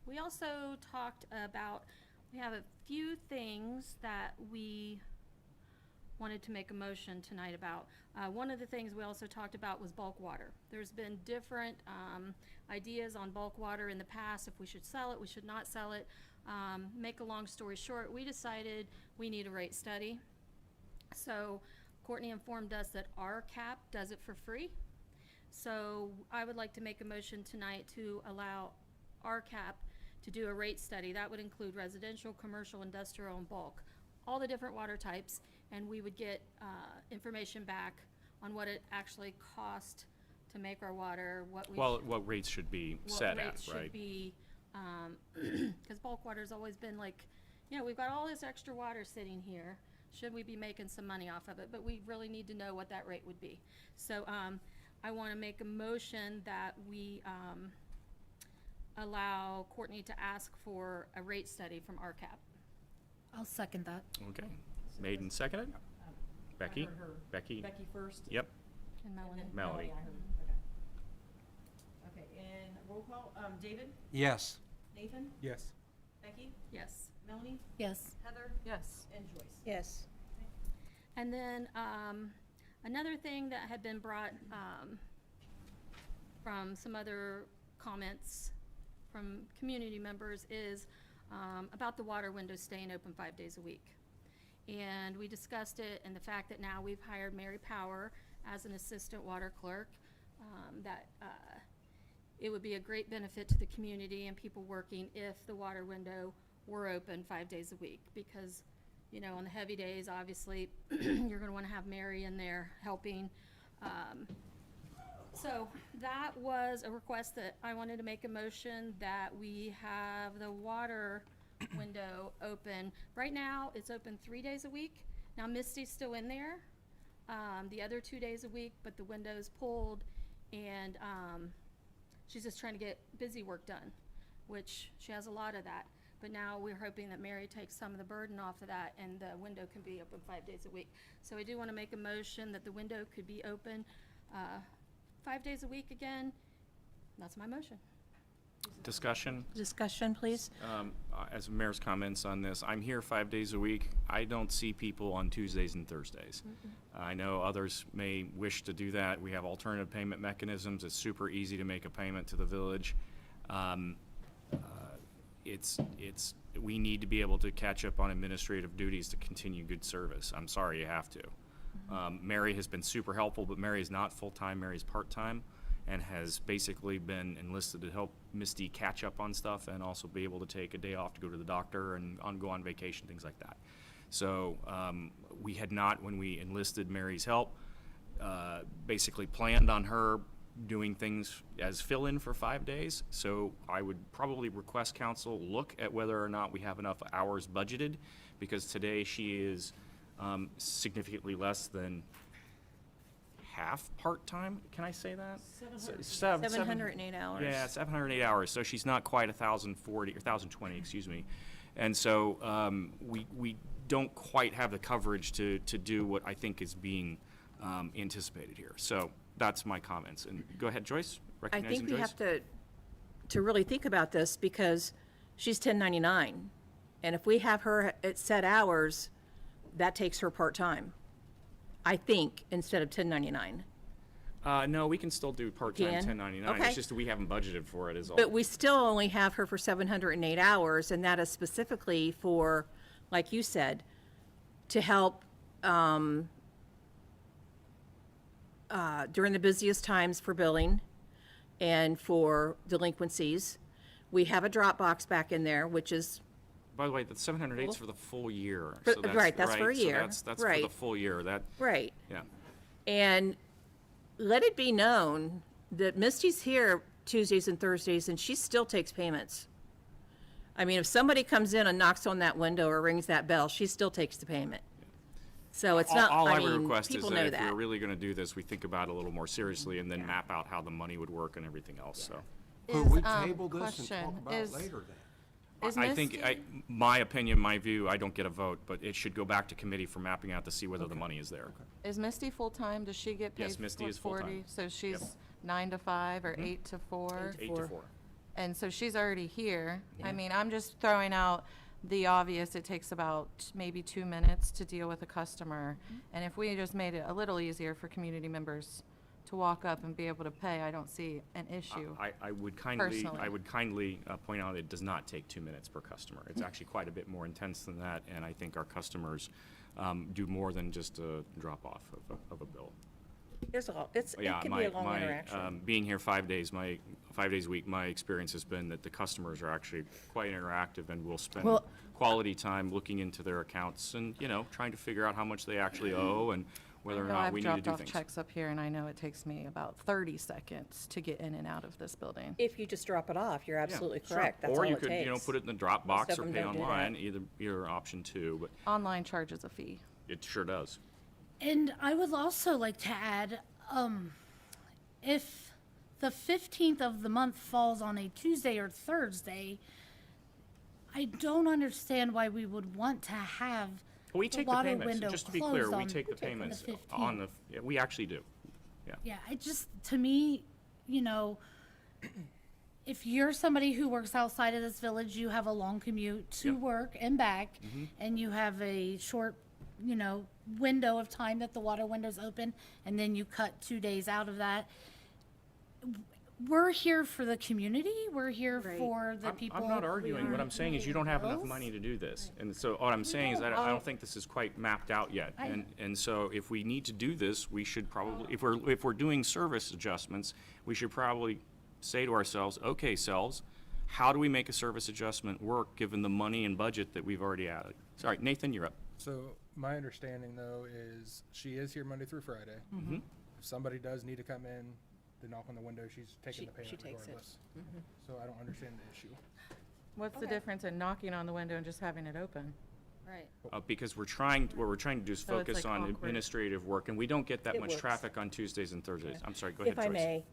we also talked about, we have a few things that we wanted to make a motion tonight about. One of the things we also talked about was bulk water. There's been different ideas on bulk water in the past, if we should sell it, we should not sell it. Make a long story short, we decided we need a rate study. So Courtney informed us that RCAP does it for free. So I would like to make a motion tonight to allow RCAP to do a rate study. That would include residential, commercial, industrial, and bulk, all the different water types, and we would get information back on what it actually cost to make our water, what we Well, what rates should be set what at, rates right? should be, because bulk water's always been like, you know, we've got all this extra water sitting here. Should we be making some money off of it? But we really need to know what that rate would be. So I want to make a motion that we allow Courtney to ask for a rate study from RCAP. I'll second that. Okay. Made and seconded? Becky? heard her. Becky? Becky first. Yep. And Melanie. And then Melanie. I heard. Okay. Okay, and roll call, David, Yes. Nathan, Yes. Becky, Yes. Melanie, Yes. Heather, Yes. and Joyce. Yes. And then, another thing that had been brought, from some other comments from community members is, about the water window staying open 5 days a week. And we discussed it and the fact that now we've hired Mary Power as an assistant water clerk, that, it would be a great benefit to the community and people working if the water window were open 5 days a week. Because, you know, on the heavy days, obviously, you're gonna wanna have Mary in there helping. So that was a request that I wanted to make a motion that we have the water window open. Right now, it's open 3 days a week. Now Misty's still in there, the other 2 days a week, but the window's pulled and, she's just trying to get busy work done, which she has a lot of that. But now we're hoping that Mary takes some of the burden off of that and the window can be open 5 days a week. So I do want to make a motion that the window could be open 5 days a week again. That's my motion. Discussion? Discussion, please. As mayor's comments on this, I'm here 5 days a week. I don't see people on Tuesdays and Thursdays. I know others may wish to do that. We have alternative payment mechanisms. It's super easy to make a payment to the village. We need to be able to catch up on administrative duties to continue good service. I'm sorry, you have to. Mary has been super helpful, but Mary is not full-time. Mary's part-time and has basically been enlisted to help Misty catch up on stuff and also be able to take a day off to go to the doctor and go on vacation, things like that. So we had not, when we enlisted Mary's help, basically planned on her doing things as fill-in for 5 days. So I would probably request council look at whether or not we have enough hours budgeted, because today she is significantly less than half part-time. Can I say that? 708 hours. Yeah, 708 hours. So she's not quite 1,040 or 1,020, excuse me. And so we don't quite have the coverage to do what I think is being anticipated here. So that's my comments. And go ahead, Joyce. I Recognizing think we Joyce. have to really think about this because she's 1099. And if we have her at set hours, that takes her part-time, I think, instead of 1099. No, we can still do part-time Can? 1099. Okay. It's just that we haven't budgeted for it is all. But we still only have her for 708 hours, and that is specifically for, like you said, to help during the busiest times for billing and for delinquencies. We have a drop box back in there, which is, By the way, the 708 is for the full year. For- So that's, right, that's for a so year. that's for the Right. full year. That, right. yeah. And let it be known that Misty's here Tuesdays and Thursdays, and she still takes payments. I mean, if somebody comes in and knocks on that window or rings that bell, she still takes the payment. So it's not, All I I would mean, request is people that know if that. we're really gonna do this, we think about it a little more seriously and then map out how the money would work and everything else, so. Could we table this and talk question, about it later then? is I think, Misty- my opinion, my view, I don't get a vote, but it should go back to committee for mapping out to see whether the money is there. Is Misty full-time? Does she get paid? Yes, Misty for is full-time. 40? So she's 9 to 5 or 8 to 4? 8 to 4. And so she's already here. I mean, I'm just throwing out the obvious. It takes about maybe 2 minutes to deal with a customer. And if we just made it a little easier for community members to walk up and be able to pay, I don't see an issue. I would kindly, Personally. point out it does not take 2 minutes per customer. It's actually quite a bit more intense than that, and I think our customers do more than just a drop-off of a bill. There's it Yeah, can be a long interaction. being here 5 days, 5 days a week, my experience has been that the customers are actually quite interactive and will spend Well- quality time looking into their accounts and, trying to figure out how much they actually owe and whether or not we need to I've do dropped things. off checks up here, and I know it takes me about 30 seconds to get in and out of this building. If you just drop it off, you're Yeah, absolutely sure. correct. That's all Or you it could, takes. put it in the drop box Most of or them pay don't do that. online, either option two, but Online charges a fee. it sure does. And I would also like to add, if the 15th of the month falls on a Tuesday or Thursday, I don't understand why we would want to have We the take the water payments, window just to be clear, closed we on take the the payments 15th. on the, yeah, we actually do. Yeah, it just, to me, if you're somebody who works outside of this village, you have a long commute to Yep. work and back, Mm-hmm. and you have a short, window of time that the water window's open, and then you cut 2 days out of that. We're here for the community. We're here for the people. I'm not arguing. What I'm saying is you don't have enough bills. money to do this. And so what I'm saying is that I don't think this is quite mapped out yet. And so if we need to do this, we should probably, if we're doing service adjustments, we should probably say to ourselves, okay, selves, how do we make a service adjustment work given the money and budget that we've already added? Sorry, Nathan, you're up. So my understanding though is she is here Monday through Friday. If somebody does need to come in, they knock on the window, she's taking the she payment takes it. regardless. So I don't understand the issue. What's the difference in knocking on the window and just having it open? Right. Because what we're trying to do is So it's focus like on awkward. administrative work, and we don't get that It much works. traffic on Tuesdays and Thursdays. I'm sorry, go ahead, If Joyce. I may,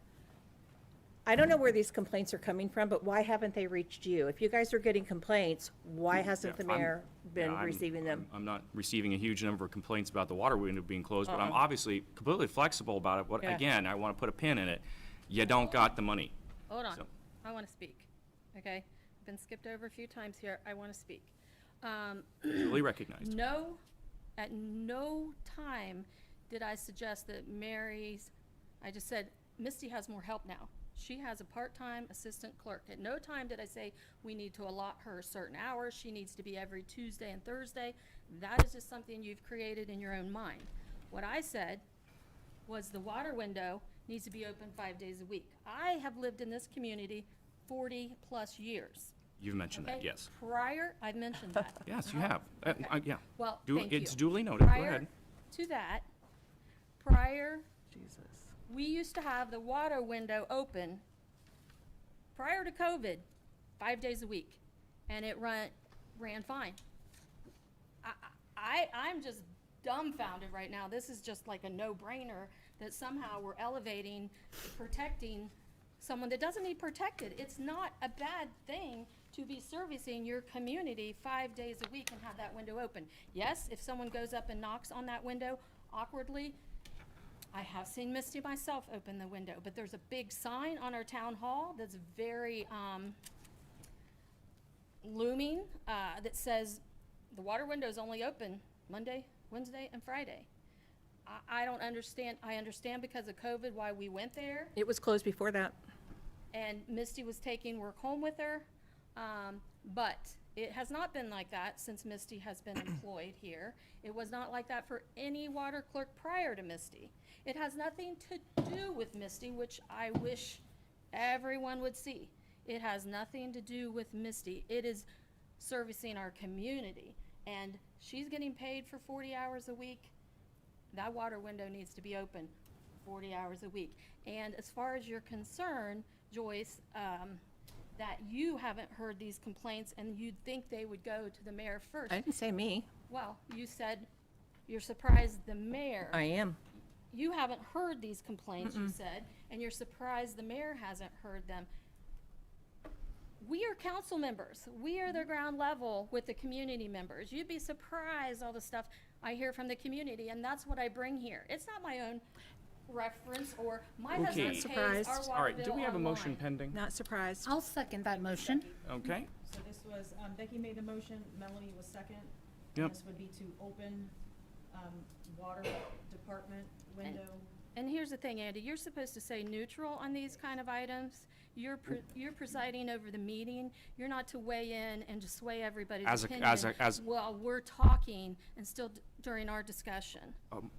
I don't know where these complaints are coming from, but why haven't they reached you? If you guys are getting complaints, why hasn't the Yeah, I'm- mayor been yeah, I'm- receiving them? I'm not receiving a huge number of complaints about the water window being closed, but I'm obviously completely flexible about it. But Yeah. again, I want to put a pin in it. You don't got the money. Hold on. So- I want to speak. Okay? Been skipped over a few times here. I want to speak. Duly recognized. No, at no time did I suggest that Mary's, I just said, Misty has more help now. She has a part-time assistant clerk. At no time did I say we need to allot her certain hours. She needs to be every Tuesday and Thursday. That is just something you've created in your own mind. What I said was the water window needs to be open 5 days a week. I have lived in this community 40-plus years. You've mentioned that, Okay? yes. I've mentioned that. Yes, you have. Yeah. Well, Du- thank you. It's duly noted. Go Prior ahead. to that, prior, Jesus. we used to have the water window open prior to COVID, 5 days a week, and it ran fine. I'm just dumbfounded right now. This is just like a no-brainer that somehow we're elevating, protecting someone that doesn't need protected. It's not a bad thing to be servicing your community 5 days a week and have that window open. Yes, if someone goes up and knocks on that window awkwardly, I have seen Misty myself open the window, but there's a big sign on our town hall that's very looming that says the water window is only open Monday, Wednesday, and Friday. I don't understand. I understand because of COVID why we went there, It was closed before that. and Misty was taking work home with her. But it has not been like that since Misty has been employed here. It was not like that for any water clerk prior to Misty. It has nothing to do with Misty, which I wish everyone would see. It has nothing to do with Misty. It is servicing our community. And she's getting paid for 40 hours a week. That water window needs to be open 40 hours a week. And as far as you're concerned, Joyce, that you haven't heard these complaints and you'd think they would go to the mayor first. I didn't say me. Well, you said You're surprised the mayor. I am. You haven't heard these complaints, you said, and you're surprised the mayor hasn't heard them. We are council members. We are the ground level with the community members. You'd be surprised all the stuff I hear from the community, and that's what I bring here. It's not my own reference or my Okay. husband pays Surprised. our All water right, do bill we have a motion online. pending? Not surprised. I'll second that motion. Okay, So this was, Becky made the motion, Melanie was second. Yep. And this would be to open, water department window. And here's the thing, Andy, you're supposed to say neutral on these kind of items. You're presiding over the meeting. You're not to weigh in and to sway everybody's As a- opinion as- while we're talking and still during our discussion. Um,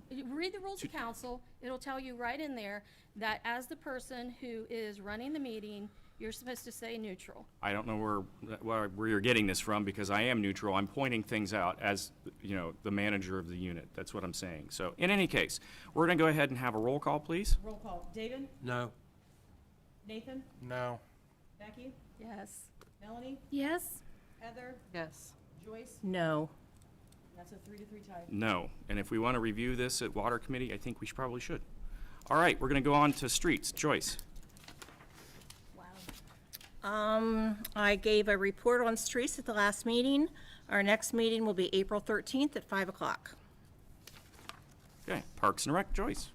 You read the rules of council. It'll tell you right in there that as the person who is running the meeting, you're supposed to say neutral. I don't know where you're getting this from, because I am neutral. I'm pointing things out as, you know, the manager of the unit. That's what I'm saying. So in any case, we're gonna go ahead and have a roll call, please. Roll call, David, No. Nathan, No. Becky, Yes. Melanie, Yes? Heather, Yes. Joyce. No. That's a 3-3 tie. No. And if we want to review this at Water Committee, I think we probably should. All right, we're gonna go on to streets. Joyce? Wow. I gave a report on streets at the last meeting. Our next meeting will be April 13th at 5 o'clock. Okay, Parks and Rec, Joyce?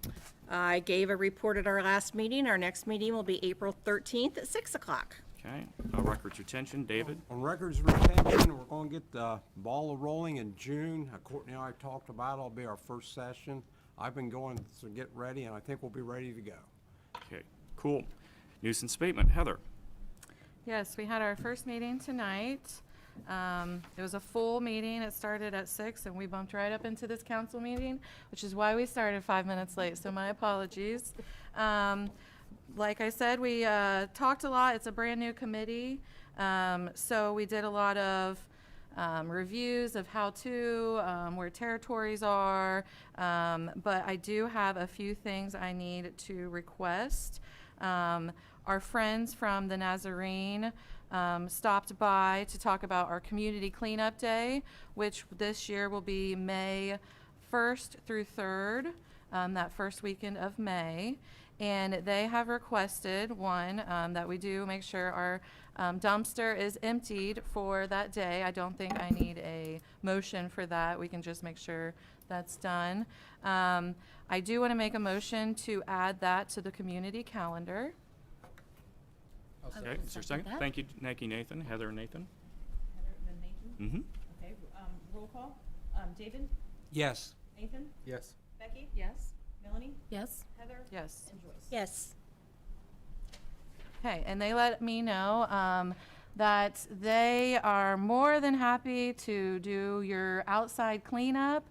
I gave a report at our last meeting. Our next meeting will be April 13th at 6 o'clock. Okay, records retention, David? On records retention, we're gonna get the ball rolling in June. Courtney and I talked about it'll be our first session. I've been going to get ready, and I think we'll be ready to go. Okay, cool. Nuisance abatement, Heather? Yes, we had our first meeting tonight. It was a full meeting. It started at 6 and we bumped right up into this council meeting, which is why we started 5 minutes late, so my apologies. Like I said, we talked a lot. It's a brand-new committee, so we did a lot of reviews of how-to, where territories are, but I do have a few things I need to request. Our friends from the Nazarene stopped by to talk about our community cleanup day, which this year will be May 1st through 3rd, that first weekend of May. And they have requested, one, that we do make sure our dumpster is emptied for that day. I don't think I need a motion for that. We can just make sure that's done. I do want to make a motion to add that to the community calendar. Okay, is there a second? that. Thank you, Nathan. Heather and Nathan? Heather and then Nathan. Mm-hmm. Okay, roll call, David, Yes. Nathan, Yes. Becky, Yes. Melanie, Yes? Heather. Yes. And Joyce. Yes. Okay, and they let me know that they are more than happy to do your outside cleanup.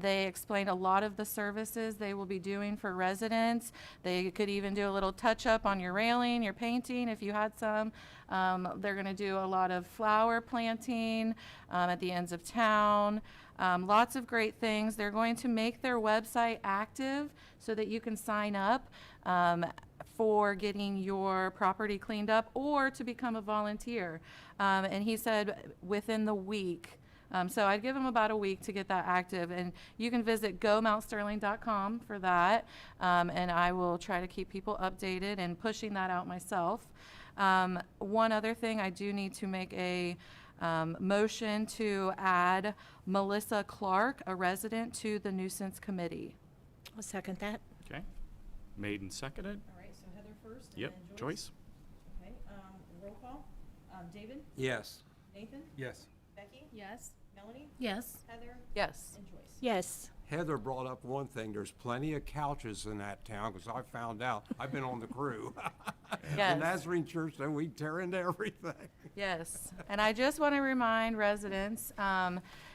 They explained a lot of the services they will be doing for residents. They could even do a little touch-up on your railing, your painting, if you had some. They're going to do a lot of flower planting at the ends of town. Lots of great things. They're going to make their website active so that you can sign up for getting your property cleaned up or to become a volunteer. And he said within the week. So I'd give them about a week to get that active. And you can visit gomountsterling.com for that. And I will try to keep people updated and pushing that out myself. One other thing, I do need to make a motion to add Melissa Clark, a resident, to the nuisance committee. I'll second that. Okay. Made and seconded? All right, so Heather first, and Yep, then Joyce? Okay, roll call, David, Yes. Nathan, Yes. Becky, Yes. Melanie, Yes? Heather, Yes. and Joyce. Yes. Heather brought up one thing. There's plenty of couches in that town, because I found out. I've been on the crew. The Yes. Nazarene Church, then we tear into everything. Yes, and I just want to remind residents,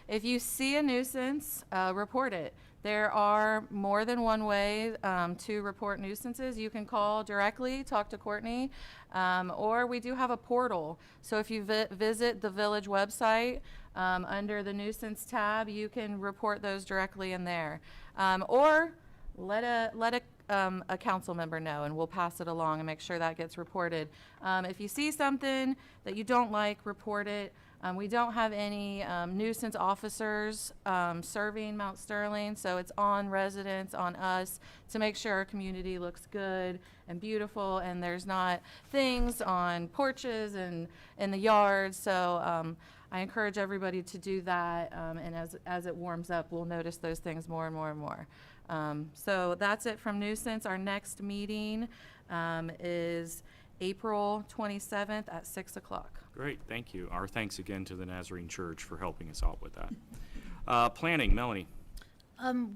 if you see a nuisance, report it. There are more than one way to report nuisances. You can call directly, talk to Courtney, or we do have a portal. So if you visit the village website, under the nuisance tab, you can report those directly in there. Or let a council member know, and we'll pass it along and make sure that gets reported. If you see something that you don't like, report it. We don't have any nuisance officers serving Mount Sterling, so it's on residents, on us, to make sure our community looks good and beautiful, and there's not things on porches and in the yards. So I encourage everybody to do that, and as it warms up, we'll notice those things more and more and more. So that's it from nuisance. Our next meeting is April 27th at 6 o'clock. Great, thank you. Our thanks again to the Nazarene Church for helping us out with that. Planning, Melanie.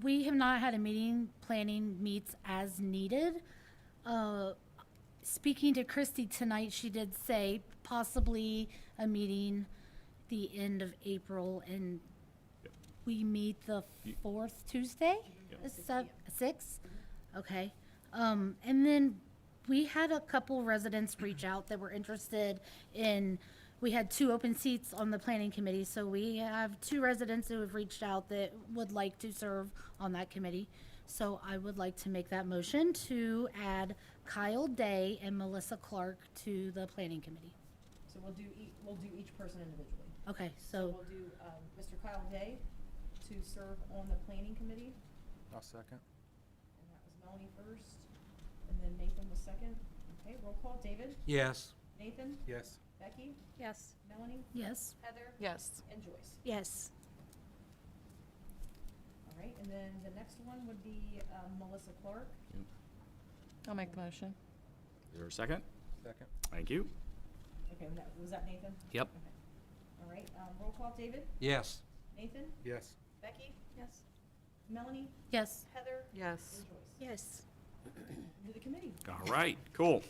We have not had a meeting. Planning meets as needed. Speaking to Christy tonight, she did say possibly a meeting the end of April, and we meet the fourth Tuesday? Sixth? Okay. And then we had a couple residents reach out that were interested in, we had 2 open seats on the planning committee, so we have 2 residents who have reached out that would like to serve on that committee. So I would like to make that motion to add Kyle Day and Melissa Clark to the planning committee. So we'll do each person individually. Okay, So so, we'll do, Mr. Kyle Day to serve on the planning committee, I'll second. and that was Melanie first, and then Nathan was second. Okay, roll call, David, Yes. Nathan, Yes. Becky, Yes. Melanie, yes. Heather, Yes. and Joyce. Yes. All right, and then the next one would be Melissa Clark. I'll make the motion. Is there a second? Second. Thank you. Okay, was that Nathan? Yep. Okay. All right, roll call, David, Yes. Nathan, Yes. Becky, Yes. Melanie, Yes. Heather, Yes. and Joyce. Yes. Do the committee. All right, cool.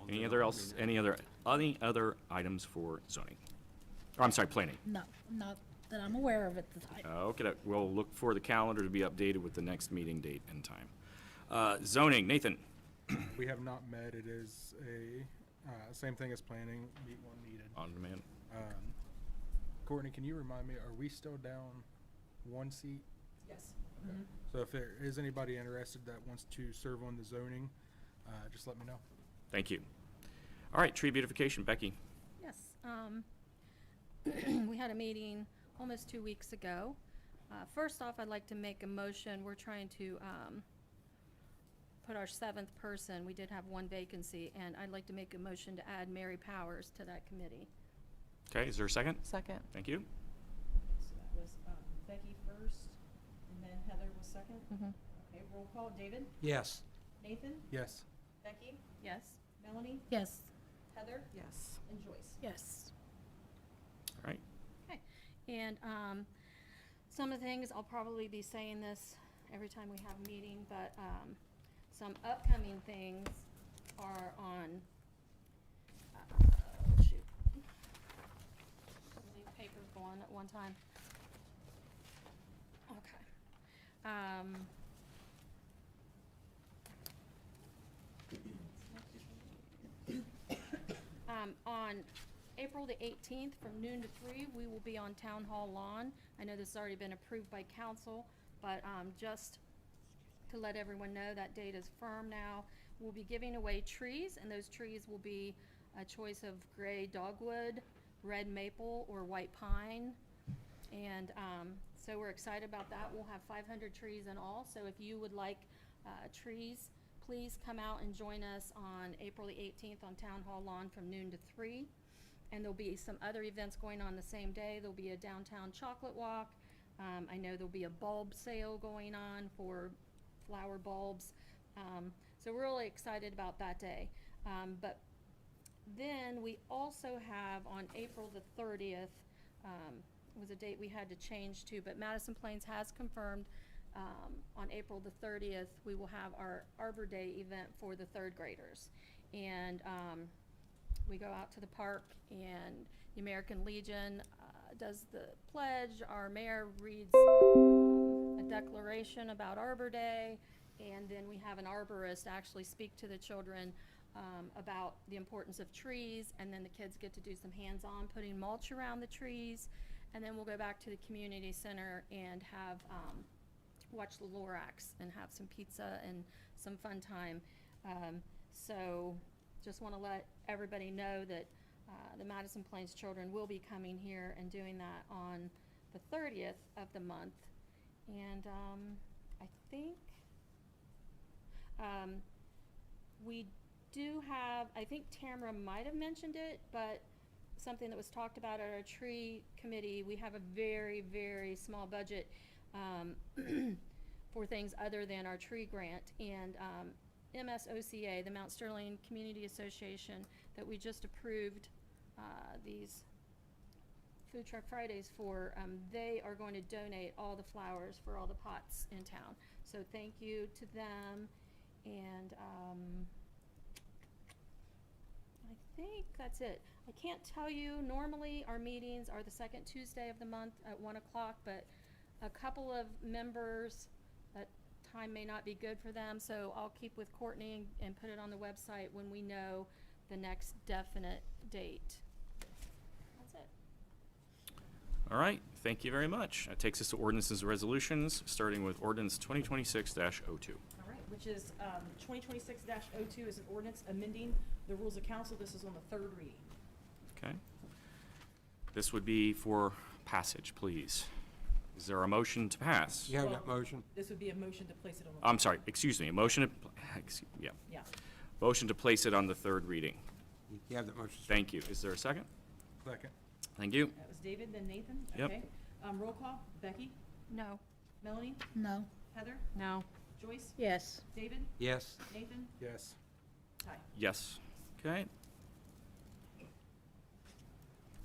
Any other items for zoning? Or, I'm sorry, planning. No, not that I'm aware of at the time. Okay, we'll look for the calendar to be updated with the next meeting date and time. Zoning, Nathan. We have not met. It is a, same thing as planning, meet when needed. On demand. Courtney, can you remind me, are we still down 1 seat? Yes. So if there is anybody interested that wants to serve on the zoning, just let me know. Thank you. All right, tree beautification, Becky. Yes. We had a meeting almost 2 weeks ago. First off, I'd like to make a motion. We're trying to put our 7th person. We did have 1 vacancy, and I'd like to make a motion to add Mary Powers to that committee. Okay, is there a second? Second. Thank you. So that was Becky first, and then Heather was second. Mhm. Okay, roll call, David, Yes. Nathan, Yes. Becky, Yes. Melanie, Yes. Heather, Yes. and Joyce. Yes. All right. Okay. And some of the things, I'll probably be saying this every time we have a meeting, but some upcoming things are on, shoot. So many papers going at one time. Okay. On April the 18th, from noon to 3, we will be on Town Hall lawn. I know this has already been approved by council, but just to let everyone know, that date is firm now. We'll be giving away trees, and those trees will be a choice of gray dogwood, red maple, or white pine. And so we're excited about that. We'll have 500 trees in all, so if you would like trees, please come out and join us on April the 18th on Town Hall lawn from noon to 3. And there'll be some other events going on the same day. There'll be a downtown chocolate walk. I know there'll be a bulb sale going on for flower bulbs. So we're really excited about that day. But then we also have on April the 30th, was a date we had to change to, but Madison Plains has confirmed on April the 30th, we will have our Arbor Day event for the 3rd graders. And we go out to the park, and the American Legion does the pledge. Our mayor reads a declaration about Arbor Day, and then we have an arborist actually speak to the children about the importance of trees, and then the kids get to do some hands-on putting mulch around the trees. And then we'll go back to the community center and have watch the Lorax and have some pizza and some fun time. So just want to let everybody know that the Madison Plains children will be coming here and doing that on the 30th of the month. And I think we do have, I think Tamara might have mentioned it, but something that was talked about at our tree committee, we have a very, very small budget for things other than our tree grant. And MSOCA, the Mount Sterling Community Association, that we just approved these Food Truck Fridays for, they are going to donate all the flowers for all the pots in town. So thank you to them. And I think that's it. I can't tell you, normally our meetings are the second Tuesday of the month at 1 o'clock, but a couple of members, that time may not be good for them, so I'll keep with Courtney and put it on the website when we know the next definite date. That's it. All right, thank you very much. That takes us to ordinances and resolutions, starting with ordinance 2026-02. All right, which is 2026-02 is an ordinance amending the rules of council. This is on the third reading. Okay. This would be for passage, please. Is there a motion to pass? You have Well- that motion? This would be a motion to place it on the. I'm sorry, excuse me, a motion to, yeah, Yeah. motion to place it on the third reading. You have that motion, sir? Thank you. Is there a second? Second. Thank you. That was David, then Nathan. Yep. Okay. Roll call. Becky? No. Melanie? No. Heather? No. Joyce? Yes. David? Yes. Nathan? Yes. Ty? Yes. Okay.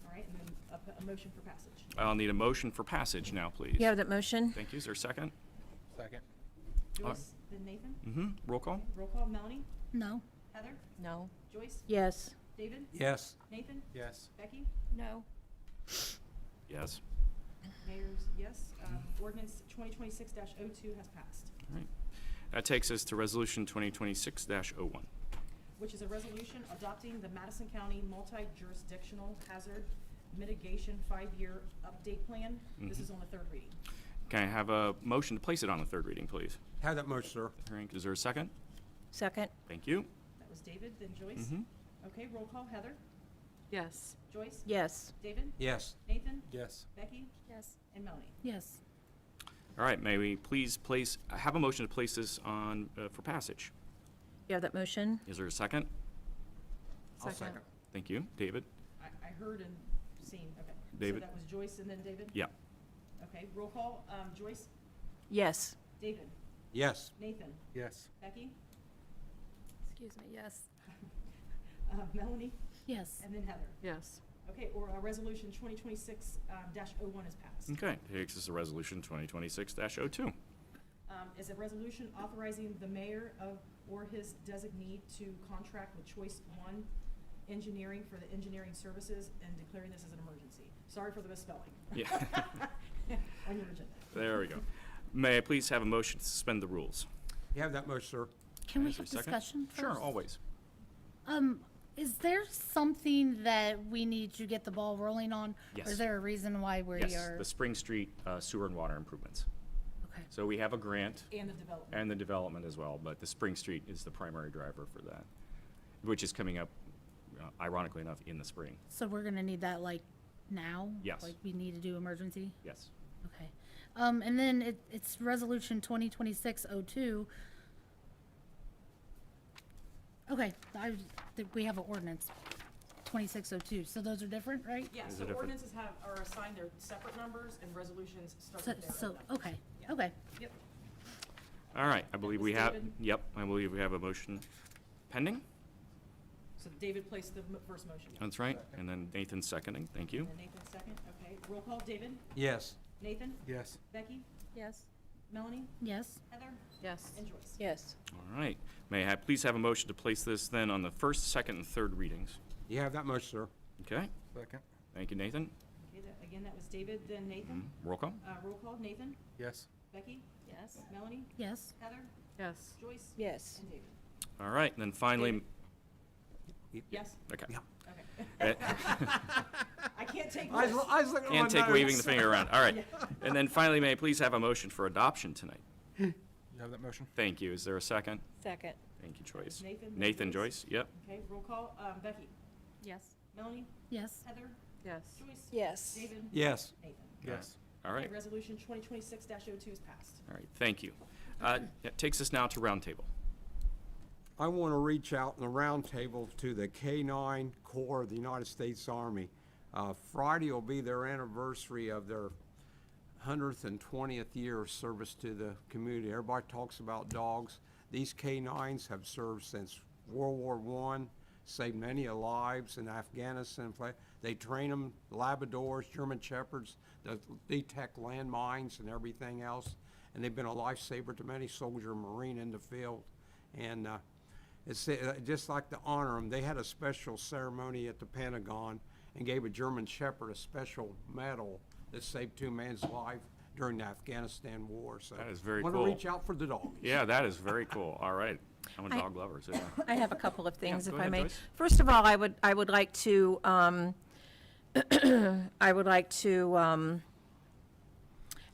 All right, and then a motion for passage. I'll need a motion for passage now, please. You have that motion? Thank you. Is there a second? Second. Joyce, then Nathan? Mm-hmm. Roll call? Roll call. Melanie? No. Heather? No. Joyce? Yes. David? Yes. Nathan? Yes. Becky? No. Yes. Mayor's yes. Ordinance 2026-02 has passed, All right. That takes us to resolution 2026-01. which is a resolution adopting the Madison County Multi-Jurisdictional Hazard Mitigation 5-year update plan. This is on the third reading. Can I have a motion to place it on the third reading, please? Have that motion, sir? Hank, is there a second? Second? Thank you. That was David, then Joyce. Mhm. Okay, roll call. Heather? Yes. Joyce? Yes. David? Yes. Nathan? Yes. Becky? Yes. And Melanie? Yes. All right, may we please place, have a motion to place this on, for passage? You have that motion? Is there a second? I'll Second. second. Thank you. David? I heard and seen, okay. David? So that was Joyce and then David? Yeah. Okay, roll call. Joyce? Yes. David? Yes. Nathan? Yes. Becky? Excuse me, yes. Melanie? Yes. And then Heather? Yes. Okay, or resolution 2026-01 is passed. Okay, takes us to resolution 2026-02. Is a resolution authorizing the mayor of or his designee to contract with Choice One Engineering for the engineering services and declaring this as an emergency. Sorry for the misspelling. Yeah. On your agenda. There we go. May I please have a motion to suspend the rules? You have that motion, sir? Can we Is there have a second? discussion first? Sure, always. Is there something that we need to get the ball rolling on? Or Yes. is there a reason why we Yes, are? the Spring Street sewer and water improvements. Okay. So we have a grant And the development. and the development as well, but the Spring Street is the primary driver for that, which is coming up, ironically enough, in the spring. So we're gonna need that like now? Yes. Like we need to do emergency? Yes. Okay. And then it's resolution 2026-02. Okay, we have an ordinance, 2602. So those are different, right? Yeah, Is it so different? ordinances are assigned their separate numbers and resolutions start So, with their own so, number. okay, Yeah. okay. Yep. All right, I believe was we have, David. yep, I believe we have a motion pending. So David placed the first motion. That's right, and then Nathan's seconding, thank you. And Nathan second. Okay, roll call. David? Yes. Nathan? Yes. Becky? Yes. Melanie? Yes, Heather? Yes. And Joyce? Yes. All right, may I please have a motion to place this then on the first, second, and third readings? You have that motion, sir? Okay, Second. thank you, Nathan. Okay, again, that was David, then Nathan. Roll call? Roll call. Nathan? Yes. Becky? Yes. Melanie? yes. Heather? Yes. Joyce? Yes. And David? All right, and then finally, David? Yes? okay. Okay. I can't take I this. was looking at my And take waving the notes. finger around, all right. And then finally, may I please have a motion for adoption tonight? You have that motion? Thank you, is there a second? Second. Thank you, Joyce. Nathan, then Nathan, Joyce. Joyce, yep. Okay, roll call. Becky? Yes. Melanie? Yes. Heather? Yes. Joyce? Yes. David? Yes. Nathan? Yes. All right, Okay, Resolution 2026-02 is passed. all right, thank you. That takes us now to roundtable. I want to reach out in the roundtable to the K-9 Corps of the United States Army. Friday will be their anniversary of their 100th and 20th year of service to the community. Everybody talks about dogs. These K-9s have served since World War I, saved many lives in Afghanistan. They train them, Labradors, German Shepherds, that detect landmines and everything else. And they've been a lifesaver to many soldier and Marine in the field. And it's just like to honor them. They had a special ceremony at the Pentagon and gave a German Shepherd a special medal that saved two men's life during the Afghanistan war. So That is very want cool. to reach out for the dog. Yeah, that is very cool. All right. I'm a dog lover, so yeah. I have a couple of things, go if I ahead, may. Joyce. First of all, I would like to,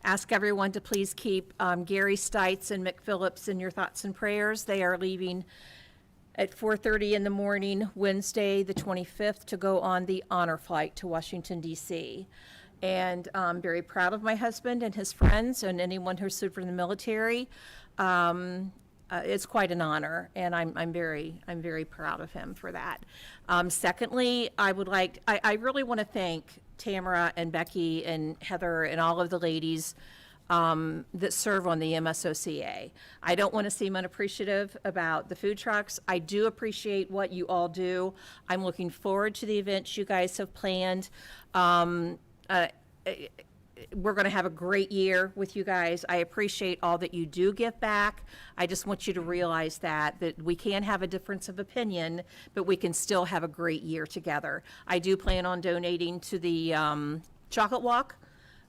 ask everyone to please keep Gary Stites and Mick Phillips in your thoughts and prayers. They are leaving at 4:30 in the morning, Wednesday, the 25th, to go on the honor flight to Washington, D.C. And I'm very proud of my husband and his friends and anyone who served in the military. It's quite an honor, and I'm very proud of him for that. Secondly, I really want to thank Tamara and Becky and Heather and all of the ladies that serve on the MSOCA. I don't want to seem unappreciative about the food trucks. I do appreciate what you all do. I'm looking forward to the events you guys have planned. We're going to have a great year with you guys. I appreciate all that you do give back. I just want you to realize that we can have a difference of opinion, but we can still have a great year together. I do plan on donating to the chocolate walk.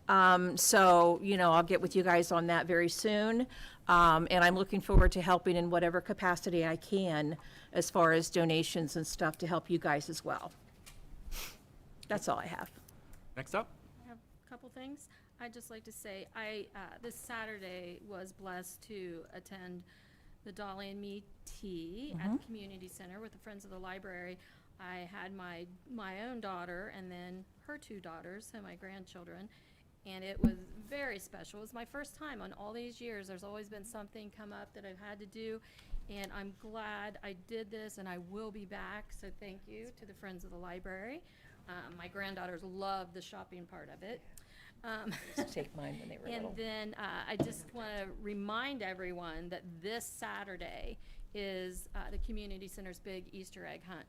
So, I'll get with you guys on that very soon. And I'm looking forward to helping in whatever capacity I can as far as donations and stuff to help you guys as well. That's all I have. Next up. I have a couple things. I'd just like to say, this Saturday was blessed to attend the Dolly and Me Tea at the Community Center with the Friends of the Library. I had my own daughter and then her two daughters, so my grandchildren, and it was very special. It was my first time on all these years. There's always been something come up that I've had to do, and I'm glad I did this, and I will be back, so thank you to the Friends of the Library. My granddaughters love the shopping part of it. Just take mine when they were little. And then I just want to remind everyone that this Saturday is the Community Center's big Easter egg hunt.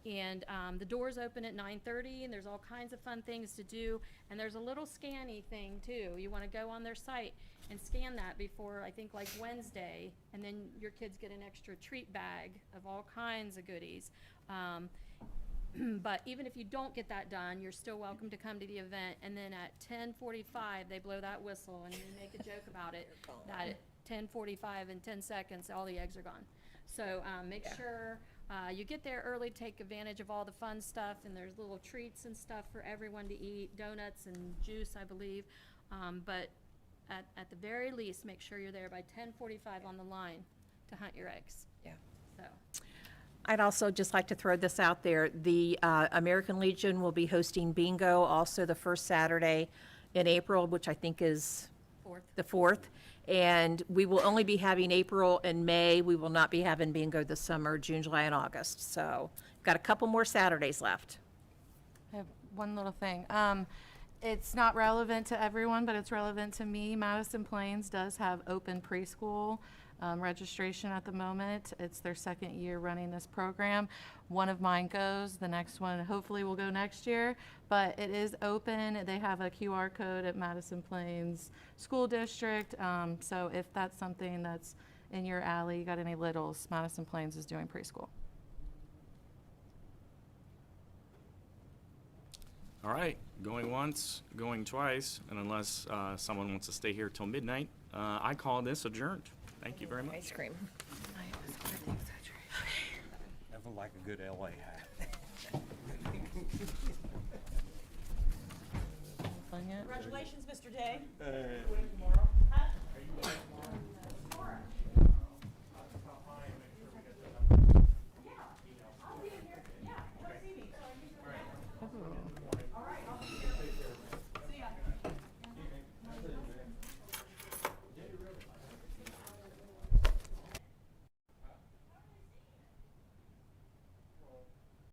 And the doors open at 9:30, and there's all kinds of fun things to do. And there's a little scanny thing, too. You want to go on their site and scan that before, I think, like Wednesday, and then your kids get an extra treat bag of all kinds of goodies. But even if you don't get that done, you're still welcome to come to the event. And then at 10:45, they blow that whistle, and we make a joke about it, that at 10:45 in 10 seconds, all the eggs are gone. So make sure you get there early, take advantage of all the fun stuff, and there's little treats and stuff for everyone to eat, donuts and juice, I believe. But at the very least, make sure you're there by 10:45 on the line to hunt your eggs. Yeah. So. I'd also just like to throw this out there. The American Legion will be hosting bingo also the first Saturday in April, which I think is the 4th. And we will only be having April and May. We will not be having bingo this summer, June, July, and August. So got a couple more Saturdays left. I have one little thing. It's not relevant to everyone, but it's relevant to me. Madison Plains does have open preschool registration at the moment. It's their second year running this program. One of mine goes, the next one hopefully will go next year, but it is open. They have a QR code at Madison Plains School District. So if that's something that's in your alley, you got any littles, Madison Plains is doing preschool. All right, going once, going twice, and unless someone wants to stay here till midnight, I call this adjourned. Thank you very much. Ice cream. Never like a good LA hat. Fun yet? Congratulations, Mr. Day. Tomorrow.